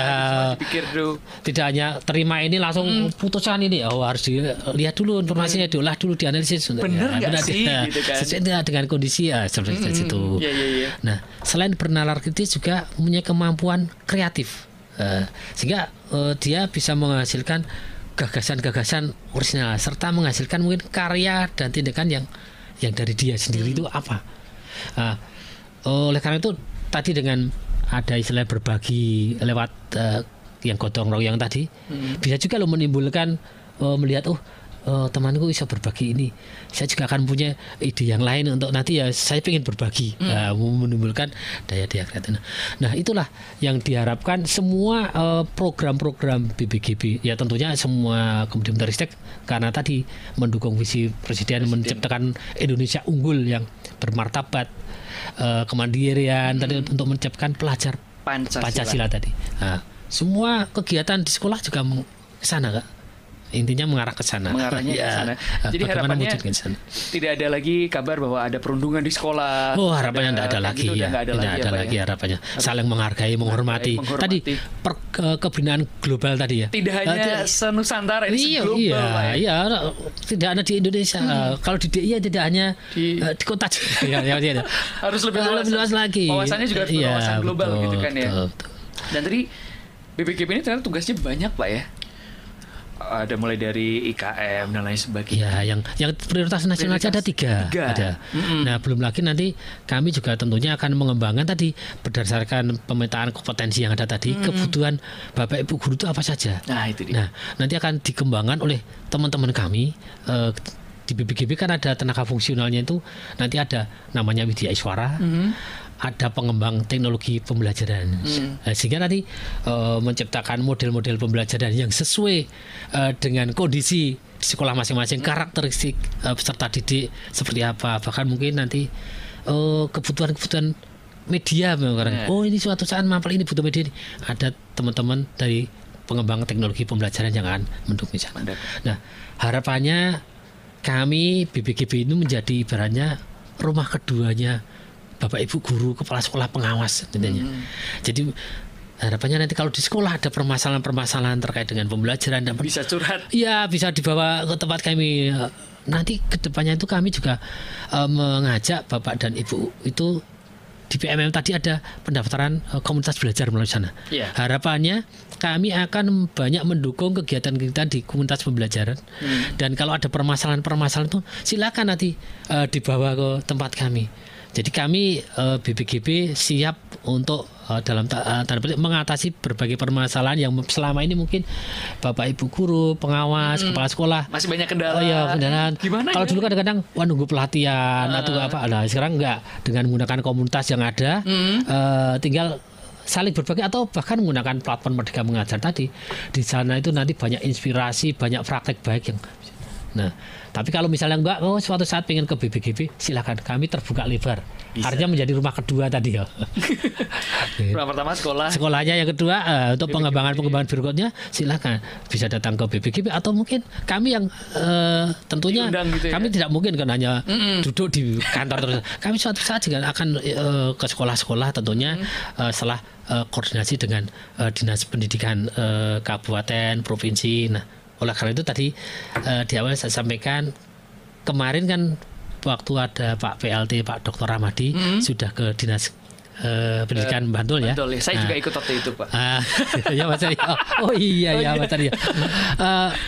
Dipikir dulu. Tidak hanya terima ini langsung putusan ini. Harus dilihat dulu informasinya, diolah dulu, dianalisis. Bener nggak sih? Gitu kan. Sesuai dengan kondisi seperti itu. Nah, selain bernalar kritis juga mempunyai kemampuan kreatif, sehingga dia bisa menghasilkan gagasan-gagasan orisinal serta menghasilkan mungkin karya dan tindakan yang dari dia sendiri itu apa. Oleh karena itu tadi dengan ada istilah berbagi lewat yang gotong royong tadi, bisa juga lo menimbulkan melihat temanku bisa berbagi ini, saya juga akan punya ide yang lain untuk nanti ya saya ingin berbagi, menimbulkan daya-daya kreatif. Nah itulah yang diharapkan semua program-program BPGB ya, tentunya semua Kemdikbudristek karena tadi mendukung visi Presiden menciptakan Indonesia unggul yang bermartabat, kemandirian tadi untuk menciptakan pelajar Pancasila tadi. Nah, semua kegiatan di sekolah juga ke sana Kak. Intinya mengarah ke sana. Mengarahnya ke sana. Jadi harapannya tidak ada lagi kabar bahwa ada perundungan di sekolah. Harapannya tidak ada lagi ya. Tidak ada lagi harapannya. Saling menghargai, menghormati. Tadi kebinaan global tadi ya. Tidak hanya senusantara ini global. Iya, tidak hanya di Indonesia. Kalau di DIY tidak hanya di kota. Harus lebih luas lagi. Wawasannya juga harus berwawasan global gitu kan ya. Dan tadi BPGB ini ternyata tugasnya banyak Pak ya. Ada mulai dari IKM dan lain sebagainya. Ya, yang prioritas nasional ada tiga. Ada. Nah, belum lagi nanti kami juga tentunya akan mengembangkan tadi berdasarkan pemetaan kompetensi yang ada tadi, kebutuhan Bapak Ibu guru itu apa saja. Nah, itu dia. Nah, nanti akan dikembangkan oleh teman-teman kami. Di BPGB kan ada tenaga fungsionalnya itu nanti ada namanya Widya Iswara. Ada pengembang teknologi pembelajaran, sehingga nanti menciptakan model-model pembelajaran yang sesuai dengan kondisi di sekolah masing-masing, karakteristik peserta didik seperti apa, bahkan mungkin nanti kebutuhan media. Ini suatu saat mampir ini butuh media, ada teman-teman dari pengembang teknologi pembelajaran yang akan mendukung sana. Nah, harapannya kami BPGB ini menjadi ibaratnya rumah keduanya Bapak Ibu guru, kepala sekolah pengawas tentunya. Jadi harapannya nanti kalau di sekolah ada permasalahan-permasalahan terkait dengan pembelajaran dan bisa curhat. Iya, bisa dibawa ke tempat kami. Nanti kedepannya itu kami juga mengajak Bapak dan Ibu itu di PMM tadi ada pendaftaran komunitas belajar melalui sana. Harapannya kami akan banyak mendukung kegiatan-kegiatan di komunitas pembelajaran. Dan kalau ada permasalahan-permasalahan itu silakan nanti dibawa ke tempat kami. Jadi kami BPGB siap untuk dalam tanda petik mengatasi berbagai permasalahan yang selama ini mungkin Bapak Ibu guru, pengawas, kepala sekolah masih banyak kendala. Kendala. Gimana? Kalau dulu kadang-kadang nunggu pelatihan atau apa. Nah, sekarang enggak, dengan menggunakan komunitas yang ada, tinggal saling berbagi atau bahkan menggunakan platform Merdeka Mengajar tadi. Di sana itu nanti banyak inspirasi, banyak praktek baik yang Nah, tapi kalau misalnya enggak, suatu saat pengen ke BPGB, silakan, kami terbuka lebar. Bisa. Artinya menjadi rumah kedua tadi ya. Rumah pertama sekolah. Sekolahnya yang kedua untuk pengembangan berikutnya silakan bisa datang ke BPGB atau mungkin kami yang tentunya gitu kami tidak mungkin kan hanya duduk di kantor terus. Kami suatu saat juga akan ke sekolah-sekolah tentunya setelah koordinasi dengan dinas pendidikan kabupaten, provinsi. Nah, oleh karena itu tadi di awal saya sampaikan kemarin kan waktu ada Pak PLT Pak Dr. Ramadi sudah ke dinas pendidikan Bantul ya. Bantul ya. Saya juga ikut waktu itu Pak. Ya Mas Arya. Oh iya ya Mas Arya.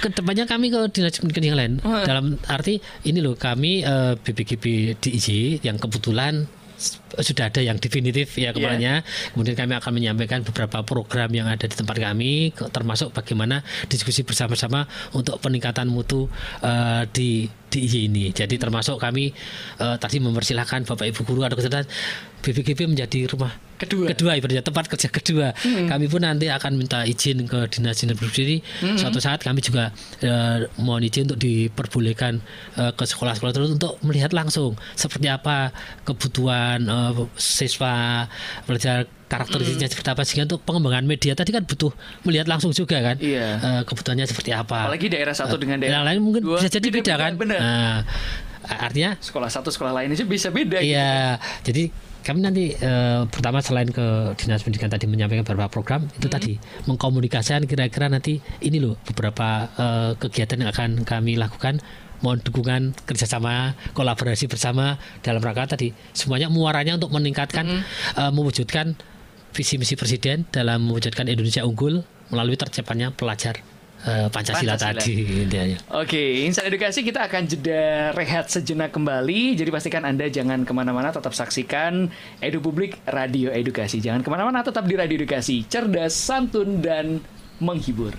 Kedepannya kami ke dinas pendidikan yang lain. Dalam arti ini loh kami BPGB DIY yang kebetulan sudah ada yang definitif ya kemarinnya. Kemudian kami akan menyampaikan beberapa program yang ada di tempat kami, termasuk bagaimana diskusi bersama-sama untuk peningkatan mutu di ini. Jadi termasuk kami tadi mempersilahkan Bapak Ibu guru atau kesehatan BPGB menjadi rumah kedua ibaratnya tempat kerja kedua. Kami pun nanti akan minta izin ke dinas-dinas provinsi. Suatu saat kami juga mohon izin untuk diperbolehkan ke sekolah-sekolah terus untuk melihat langsung seperti apa kebutuhan siswa, belajar karakteristiknya seperti apa, sehingga untuk pengembangan media tadi kan butuh melihat langsung juga kan kebutuhannya seperti apa. Apalagi daerah satu dengan daerah lain mungkin dua, bisa jadi beda kan. Artinya sekolah satu sekolah lain aja bisa beda. Iya, gitu. Jadi kami nanti pertama selain ke dinas pendidikan tadi menyampaikan beberapa program itu tadi mengkomunikasikan kira-kira nanti ini loh beberapa kegiatan yang akan kami lakukan, mohon dukungan kerjasama kolaborasi bersama dalam rangka tadi semuanya muaranya untuk meningkatkan mewujudkan visi misi presiden dalam mewujudkan Indonesia unggul melalui tercapainya pelajar Pancasila tadi. Oke, Insan Edukasi kita akan jeda rehat sejenak kembali. Jadi pastikan Anda jangan kemana-mana, tetap saksikan Edu Publik Radio Edukasi. Jangan kemana-mana, tetap di Radio Edukasi, cerdas, santun, dan menghibur.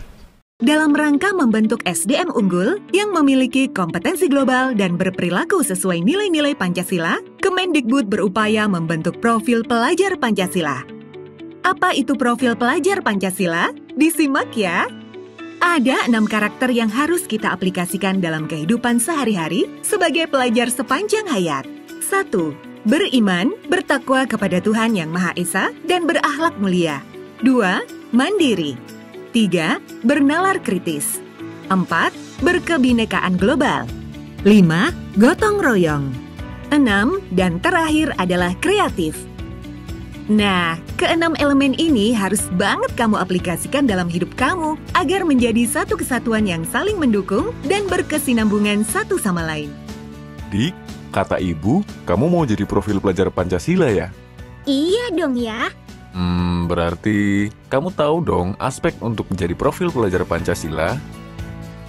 Dalam rangka membentuk SDM unggul yang memiliki kompetensi global dan berperilaku sesuai nilai-nilai Pancasila, Kemendikbud berupaya membentuk profil pelajar Pancasila. Apa itu profil pelajar Pancasila? Disimak ya. Ada 6 karakter yang harus kita aplikasikan dalam kehidupan sehari-hari sebagai pelajar sepanjang hayat. 1. Beriman, bertakwa kepada Tuhan Yang Maha Esa, dan berakhlak mulia. 2. Mandiri. 3. Bernalar kritis. 4. Berkebinekaan global. 5. Gotong royong. 6. Dan terakhir adalah kreatif. Nah, ke-6 elemen ini harus banget kamu aplikasikan dalam hidup kamu agar menjadi satu kesatuan yang saling mendukung dan berkesinambungan satu sama lain. Dik, kata ibu, kamu mau jadi profil pelajar Pancasila ya? Iya dong ya. Berarti kamu tahu dong aspek untuk menjadi profil pelajar Pancasila?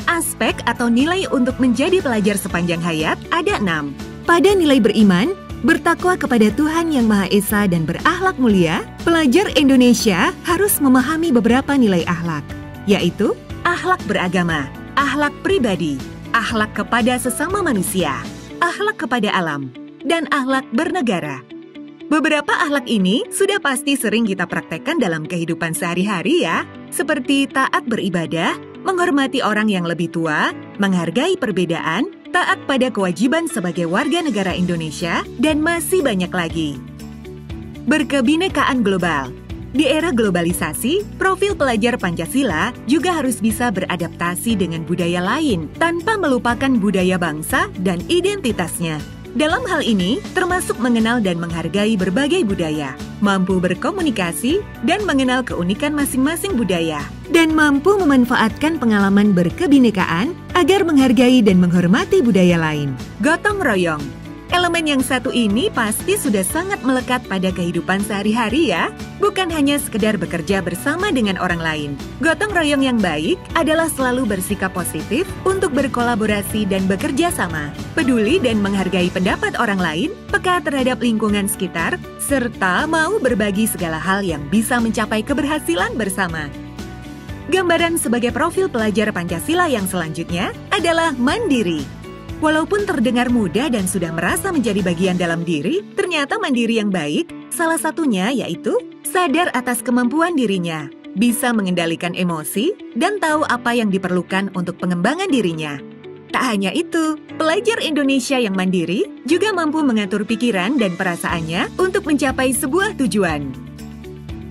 Aspek atau nilai untuk menjadi pelajar sepanjang hayat ada 6. Pada nilai beriman, bertakwa kepada Tuhan Yang Maha Esa dan berakhlak mulia, pelajar Indonesia harus memahami beberapa nilai akhlak, yaitu akhlak beragama, akhlak pribadi, akhlak kepada sesama manusia, akhlak kepada alam, dan akhlak bernegara. Beberapa akhlak ini sudah pasti sering kita praktekkan dalam kehidupan sehari-hari ya, seperti taat beribadah, menghormati orang yang lebih tua, menghargai perbedaan, taat pada kewajiban sebagai warga negara Indonesia, dan masih banyak lagi. Berkebinekaan global. Di era globalisasi, profil pelajar Pancasila juga harus bisa beradaptasi dengan budaya lain tanpa melupakan budaya bangsa dan identitasnya. Dalam hal ini, termasuk mengenal dan menghargai berbagai budaya, mampu berkomunikasi dan mengenal keunikan masing-masing budaya, dan mampu memanfaatkan pengalaman berkebinekaan agar menghargai dan menghormati budaya lain. Gotong royong. Elemen yang satu ini pasti sudah sangat melekat pada kehidupan sehari-hari ya, bukan hanya sekedar bekerja bersama dengan orang lain. Gotong royong yang baik adalah selalu bersikap positif untuk berkolaborasi dan bekerja sama, peduli dan menghargai pendapat orang lain, peka terhadap lingkungan sekitar, serta mau berbagi segala hal yang bisa mencapai keberhasilan bersama. Gambaran sebagai profil pelajar Pancasila yang selanjutnya adalah mandiri. Walaupun terdengar mudah dan sudah merasa menjadi bagian dalam diri, ternyata mandiri yang baik, salah satunya yaitu sadar atas kemampuan dirinya, bisa mengendalikan emosi, dan tahu apa yang diperlukan untuk pengembangan dirinya. Tak hanya itu, pelajar Indonesia yang mandiri juga mampu mengatur pikiran dan perasaannya untuk mencapai sebuah tujuan.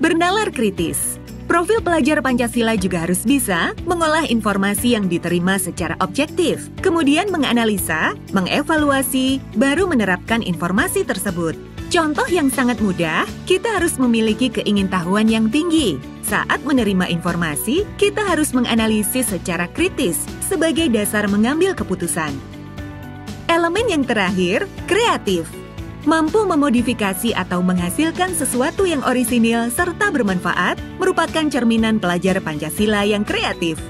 Bernalar kritis. Profil pelajar Pancasila juga harus bisa mengolah informasi yang diterima secara objektif, kemudian menganalisa, mengevaluasi, baru menerapkan informasi tersebut. Contoh yang sangat mudah, kita harus memiliki keingintahuan yang tinggi. Saat menerima informasi, kita harus menganalisis secara kritis sebagai dasar mengambil keputusan. Elemen yang terakhir, kreatif. Mampu memodifikasi atau menghasilkan sesuatu yang orisinil serta bermanfaat merupakan cerminan pelajar Pancasila yang kreatif.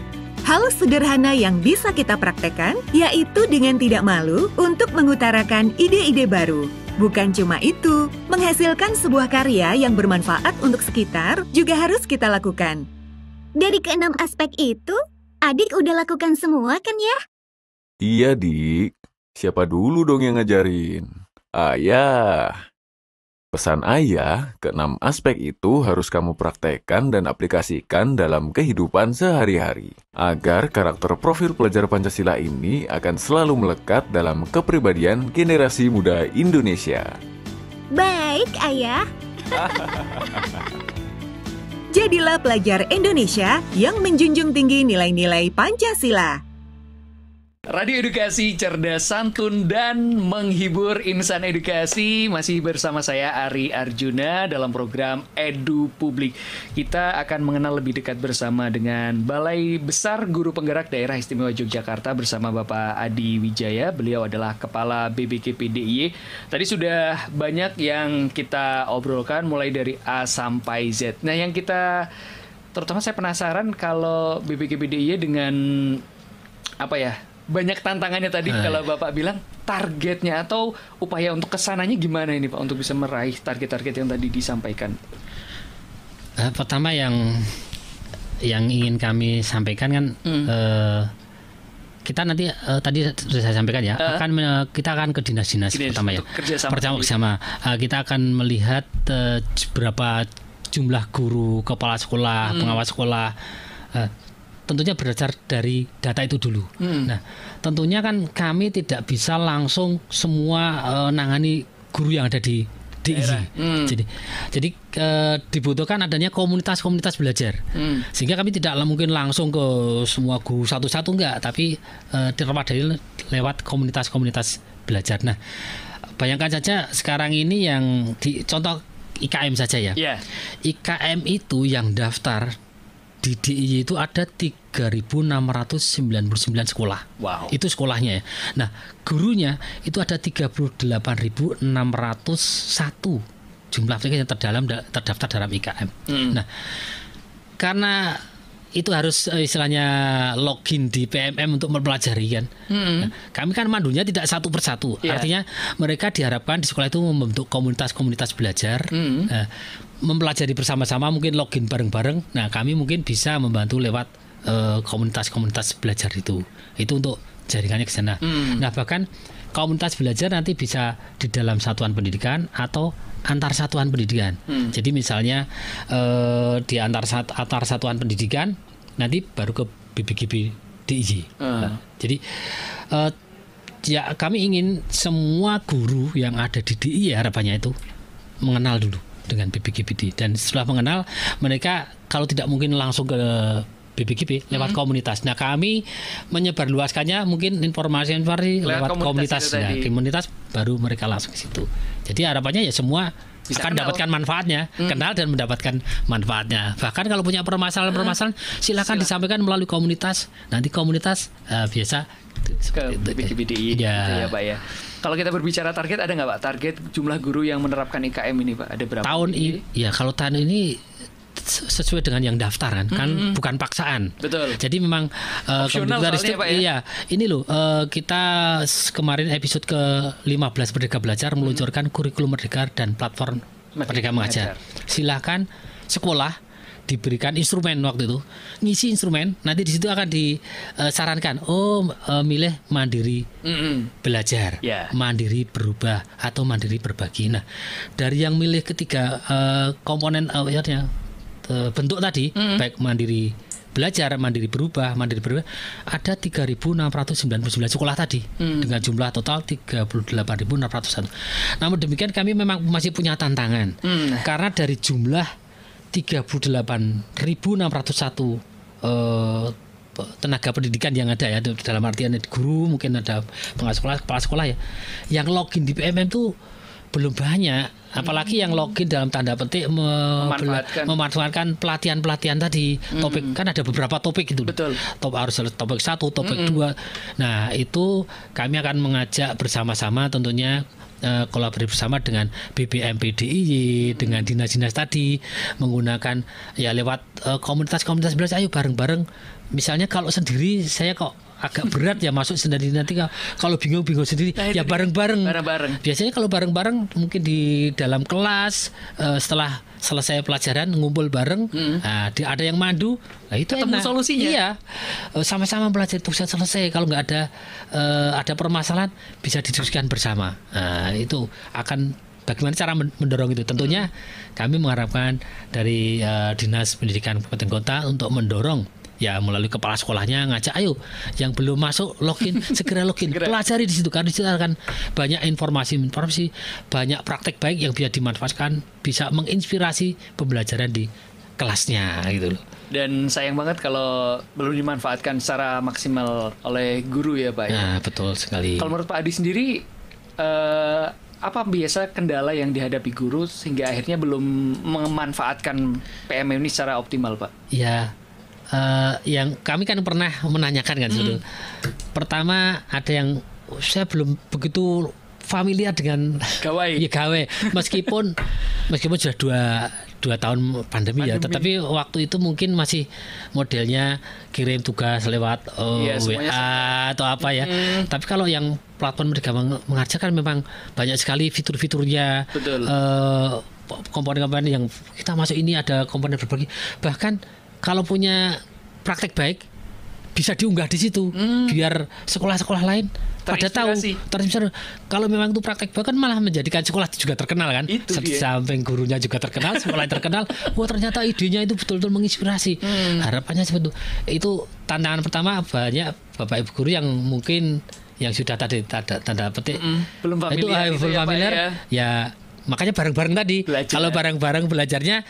Hal sederhana yang bisa kita praktekkan yaitu dengan tidak malu untuk mengutarakan ide-ide baru. Bukan cuma itu, menghasilkan sebuah karya yang bermanfaat untuk sekitar juga harus kita lakukan. Dari ke-6 aspek itu, adik udah lakukan semua kan ya? Iya, Dik. Siapa dulu dong yang ngajarin? Ayah. Pesan ayah, ke-6 aspek itu harus kamu praktekkan dan aplikasikan dalam kehidupan sehari-hari. Agar karakter profil pelajar Pancasila ini akan selalu melekat dalam kepribadian generasi muda Indonesia. Baik, Ayah. Jadilah pelajar Indonesia yang menjunjung tinggi nilai-nilai Pancasila. Radio Edukasi, cerdas, santun, dan menghibur. Insan Edukasi masih bersama saya Ari Arjuna dalam program Edu Publik. Kita akan mengenal lebih dekat bersama dengan Balai Besar Guru Penggerak Daerah Istimewa Yogyakarta bersama Bapak Adi Wijaya. Beliau adalah Kepala BPKP DIY. Tadi sudah banyak yang kita obrolkan mulai dari A sampai Z. Nah, yang kita terutama saya penasaran kalau BPKP DIY dengan banyak tantangannya tadi. Kalau Bapak bilang targetnya atau upaya untuk kesananya gimana ini Pak untuk bisa meraih target-target yang tadi disampaikan? Pertama yang ingin kami sampaikan kan kita nanti tadi sudah saya sampaikan ya, kita akan ke dinas-dinas pertama ya. Bersama kita akan melihat berapa jumlah guru, kepala sekolah, pengawas sekolah. Tentunya berdasar dari data itu dulu. Nah, tentunya kan kami tidak bisa langsung semua nangani guru yang ada di DIY. Jadi dibutuhkan adanya komunitas-komunitas belajar. Sehingga kami tidak mungkin langsung ke semua guru satu-satu, enggak, tapi terwadahi lewat komunitas-komunitas belajar. Nah, bayangkan saja sekarang ini yang di contoh IKM saja ya. IKM itu yang daftar di DIY itu ada 3.699 sekolah. Wow. Itu sekolahnya ya. Nah, gurunya itu ada 38.601 jumlah yang terdaftar dalam IKM. Nah, karena itu harus istilahnya login di PMM untuk mempelajari kan. Nah, kami kan mandunya tidak satu persatu. Artinya mereka diharapkan di sekolah itu membentuk komunitas-komunitas belajar, mempelajari bersama-sama, mungkin login bareng-bareng. Nah, kami mungkin bisa membantu lewat komunitas-komunitas belajar itu untuk jaringannya ke sana. Nah, bahkan komunitas belajar nanti bisa di dalam satuan pendidikan atau antar satuan pendidikan. Jadi misalnya di antar satuan pendidikan nanti baru ke BPKP DIY. Jadi ya kami ingin semua guru yang ada di DIY harapannya itu mengenal dulu dengan BPKP dan setelah mengenal mereka kalau tidak mungkin langsung ke BPKP lewat komunitas. Nah, kami menyebarluaskannya mungkin informasi lewat komunitas. Nah, komunitas baru mereka langsung ke situ. Jadi harapannya ya semua bisa akan mendapatkan manfaatnya, kenal dan mendapatkan manfaatnya. Bahkan kalau punya permasalahan silakan disampaikan melalui komunitas. Nanti komunitas biasa ke BPKP ya Pak ya. Kalau kita berbicara target, ada nggak Pak target jumlah guru yang menerapkan IKM ini Pak? Ada berapa? Tahun ini ya kalau tahun ini sesuai dengan yang daftar kan bukan paksaan. Betul. Jadi memang opsional soalnya Pak ya. Iya, ini loh kita kemarin episode ke-15 Merdeka Belajar meluncurkan kurikulum Merdeka dan platform Merdeka Mengajar. Silakan sekolah diberikan instrumen waktu itu, ngisi instrumen, nanti di situ akan disarankan milih mandiri belajar, mandiri berubah atau mandiri berbagi. Nah, dari yang milih ketiga komponen bentuk tadi, baik mandiri belajar mandiri berubah ada 3.699 sekolah tadi dengan jumlah total 38.601. Namun demikian kami memang masih punya tantangan karena dari jumlah 38.601 tenaga pendidikan yang ada ya, dalam artian guru, mungkin ada pengasuh sekolah, kepala sekolah ya, yang login di PMM itu belum banyak, apalagi yang login dalam tanda petik memanfaatkan pelatihan tadi. Topik kan ada beberapa topik itu. Betul. Harus topik 1, topik 2. Nah, itu kami akan mengajak bersama-sama tentunya kolaborasi bersama dengan BPM-PDIY, dengan dinas-dinas tadi, menggunakan ya lewat komunitas-komunitas belajar. Ayo bareng-bareng. Misalnya kalau sendiri saya kok agak berat ya masuk sendiri, nanti kalau bingung sendiri ya bareng-bareng. Biasanya kalau bareng-bareng mungkin di dalam kelas setelah selesai pelajaran ngumpul bareng, ada yang mandu, nah itu ketemu enak. Solusinya. Iya, sama-sama belajar itu bisa selesai. Kalau nggak ada permasalahan bisa didiskusikan bersama. Nah, itu akan bagaimana cara mendorong itu. Tentunya kami mengharapkan dari Dinas Pendidikan Kabupaten Kota untuk mendorong ya melalui kepala sekolahnya ngajak ayo yang belum masuk login segera login, pelajari di situ karena di situ akan banyak informasi, banyak praktek baik yang bisa dimanfaatkan, bisa menginspirasi pembelajaran di kelasnya gitu loh. Dan sayang banget kalau belum dimanfaatkan secara maksimal oleh guru ya Pak ya. Nah, betul sekali. Kalau menurut Pak Adi sendiri apa biasa kendala yang dihadapi guru sehingga akhirnya belum memanfaatkan PMM ini secara optimal Pak? Ya, yang kami kan pernah menanyakan kan sebetulnya. Pertama ada yang saya belum begitu familiar dengan gawai. Meskipun sudah dua tahun pandemi ya, tetapi waktu itu mungkin masih modelnya kirim tugas lewat WA atau apa ya. Tapi kalau yang platform Merdeka Mengajar kan memang banyak sekali fitur-fiturnya. Betul. Komponen-komponen yang kita masuk ini ada komponen berbagi. Bahkan kalau punya praktek baik bisa diunggah di situ biar sekolah-sekolah lain pada tahu. Terinspirasi. Kalau memang itu praktek baik kan malah menjadikan sekolah juga terkenal kan. Samping gurunya juga terkenal, sekolah yang terkenal. Wah ternyata idenya itu betul-betul menginspirasi. Harapannya seperti itu. Tantangan pertama banyak Bapak Ibu guru yang mungkin yang sudah tadi tanda petik belum familiar, itu belum familiar ya. Makanya bareng-bareng tadi. Kalau bareng-bareng belajarnya,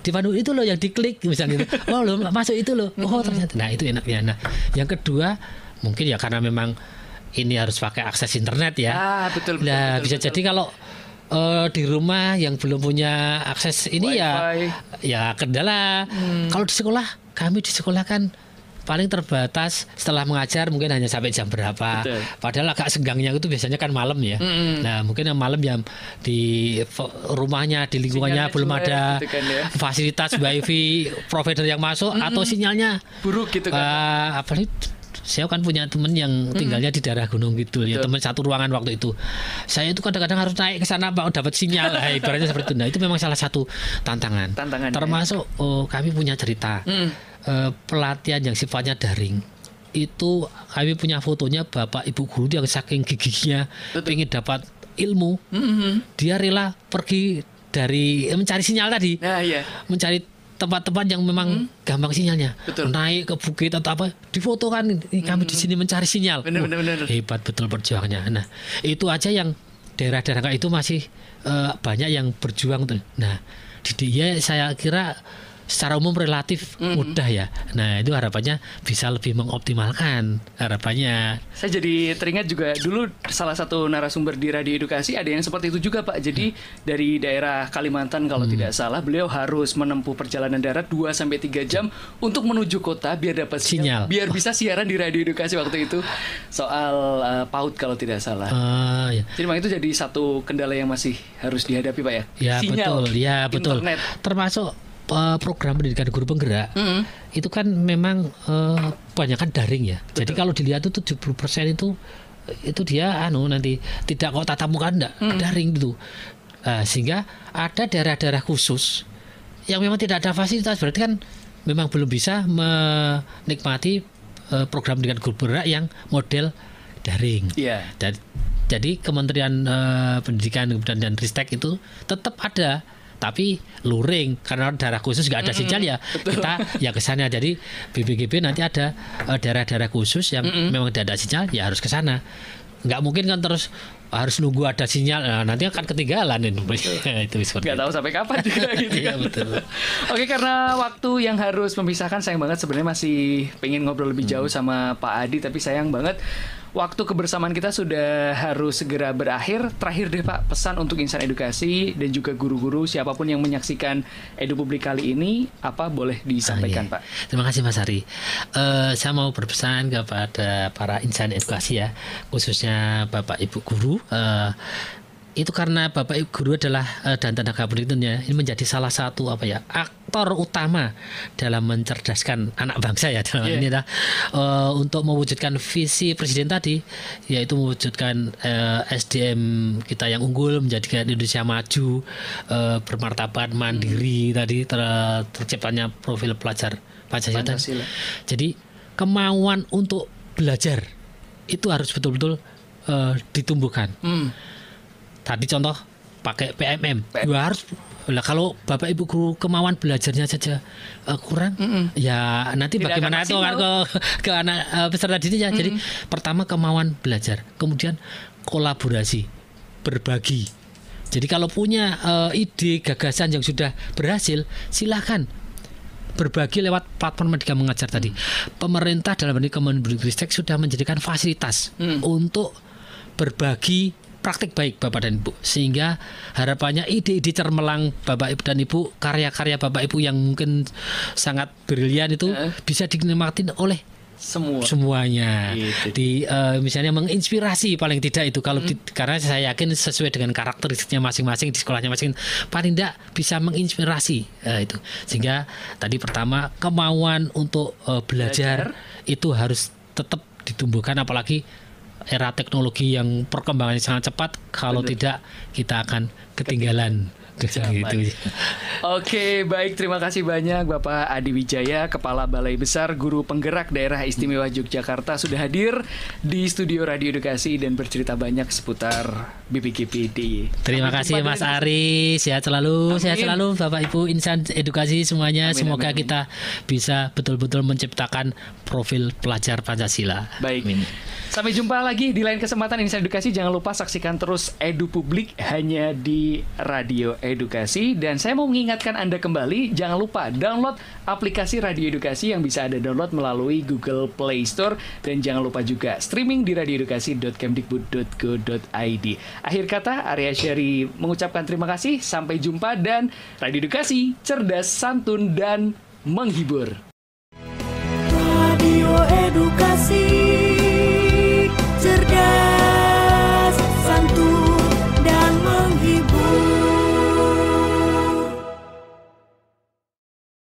di pandu itu loh yang diklik misalnya. Oh loh masuk itu loh. Oh ternyata. Nah itu enaknya. Nah yang kedua mungkin ya karena memang ini harus pakai akses internet ya. Betul. Nah bisa jadi kalau di rumah yang belum punya akses ini Wi-Fi. ya kendala. Kalau di sekolah, kami di sekolah kan paling terbatas setelah mengajar mungkin hanya sampai jam berapa. Betul. Padahal agak senggangnya itu biasanya kan malam ya. Nah mungkin yang malam yang di rumahnya, di lingkungannya belum ada gitu kan ya. fasilitas wifi provider yang masuk atau sinyalnya buruk gitu kan. Apalagi saya kan punya teman yang tinggalnya di daerah Gunung Kidul ya, teman satu ruangan waktu itu. Saya itu kadang-kadang harus naik ke sana Pak dapat sinyal. Ibaratnya seperti itu. Nah itu memang salah satu tantangan. Termasuk kami punya cerita pelatihan yang sifatnya daring. Itu kami punya fotonya Bapak Ibu guru yang saking gigihnya pengen dapat ilmu, dia rela pergi dari mencari sinyal tadi, mencari tempat-tempat yang memang gampang sinyalnya. Naik ke bukit atau apa, difoto kan kami di sini mencari sinyal. Benar. Hebat betul perjuangannya. Nah itu aja yang daerah-daerah itu masih banyak yang berjuang tuh. Nah dia saya kira secara umum relatif mudah ya. Nah itu harapannya bisa lebih mengoptimalkan harapannya. Saya jadi teringat juga dulu salah satu narasumber di Radio Edukasi ada yang seperti itu juga Pak. Jadi dari daerah Kalimantan kalau tidak salah, beliau harus menempuh perjalanan darat 2-3 jam untuk menuju kota biar dapat sinyal, biar bisa siaran di Radio Edukasi waktu itu soal PAUD kalau tidak salah. Ya. Jadi memang itu jadi satu kendala yang masih harus dihadapi Pak ya. Ya sinyal, betul. Ya betul. Internet. Termasuk program pendidikan guru penggerak itu kan memang banyak kan daring ya. Betul. Jadi kalau dilihat itu 70% itu dia nanti tidak kok tatap muka enggak, daring gitu. Sehingga ada daerah-daerah khusus yang memang tidak ada fasilitas, berarti kan memang belum bisa menikmati program pendidikan guru penggerak yang model daring. Jadi Kementerian Pendidikan dan Ristek itu tetap ada tapi luring karena daerah khusus nggak ada sinyal ya kita ya ke sana. Jadi BPGB nanti ada daerah-daerah khusus yang memang tidak ada sinyal ya harus ke sana. Nggak mungkin kan terus harus nunggu ada sinyal, nah, nanti akan ketinggalan itu nggak tahu sampai kapan juga gitu. Iya, betul. Oke, karena waktu yang harus memisahkan, sayang banget, sebenarnya masih pengen ngobrol lebih jauh sama Pak Adi, tapi sayang banget waktu kebersamaan kita sudah harus segera berakhir. Terakhir deh Pak, pesan untuk insan edukasi dan juga guru-guru siapapun yang menyaksikan Edu Publik kali ini, apa boleh disampaikan Pak? Terima kasih Mas Ari. Saya mau berpesan kepada para insan edukasi ya, khususnya Bapak Ibu guru. Itu karena Bapak Ibu guru adalah dan tenaga pendidikannya ini menjadi salah satu aktor utama dalam mencerdaskan anak bangsa ya dalam ini untuk mewujudkan visi presiden tadi, yaitu mewujudkan SDM kita yang unggul, menjadikan Indonesia maju, bermartabat, mandiri tadi, terciptanya profil pelajar Pancasila. Jadi kemauan untuk belajar itu harus betul-betul ditumbuhkan. Tadi contoh pakai PMM. Ya harus lah, kalau Bapak Ibu guru kemauan belajarnya saja kurang, ya nanti tidak bagaimana itu ke anak peserta didiknya. Jadi pertama kemauan belajar, kemudian kolaborasi, berbagi. Jadi kalau punya ide, gagasan yang sudah berhasil, silakan berbagi lewat platform Merdeka Mengajar tadi. Pemerintah dalam ini Kemendikbudristek sudah menjadikan fasilitas untuk berbagi praktik baik Bapak dan Ibu, sehingga harapannya ide-ide cermelang Bapak Ibu dan Ibu, karya-karya Bapak Ibu yang mungkin sangat brilian itu bisa dinikmati oleh semuanya. Gitu. Misalnya menginspirasi paling tidak itu kalau karena saya yakin sesuai dengan karakteristiknya masing-masing di sekolahnya masing, paling tidak bisa menginspirasi itu. Sehingga tadi pertama kemauan untuk belajar itu harus tetap ditumbuhkan, apalagi era teknologi yang perkembangannya sangat cepat. Kalau tidak kita akan ketinggalan. Gitu. Oke, baik, terima kasih banyak Bapak Adi Wijaya, Kepala Balai Besar Guru Penggerak Daerah Istimewa Yogyakarta, sudah hadir di studio Radio Edukasi dan bercerita banyak seputar BPGPD. Terima kasih Mas Ari, sehat selalu Bapak Ibu insan edukasi semuanya. Semoga kita bisa betul-betul menciptakan profil pelajar Pancasila. Baik. Sampai jumpa lagi di lain kesempatan insan edukasi. Jangan lupa saksikan terus Edu Publik hanya di Radio Edukasi. Dan saya mau mengingatkan Anda kembali, jangan lupa download aplikasi Radio Edukasi yang bisa Anda download melalui Google Play Store. Dan jangan lupa juga streaming di radioedukasi.kemdikbud.go.id. Akhir kata, Arya Syari mengucapkan terima kasih. Sampai jumpa dan Radio Edukasi, cerdas, santun, dan menghibur. Radio Edukasi.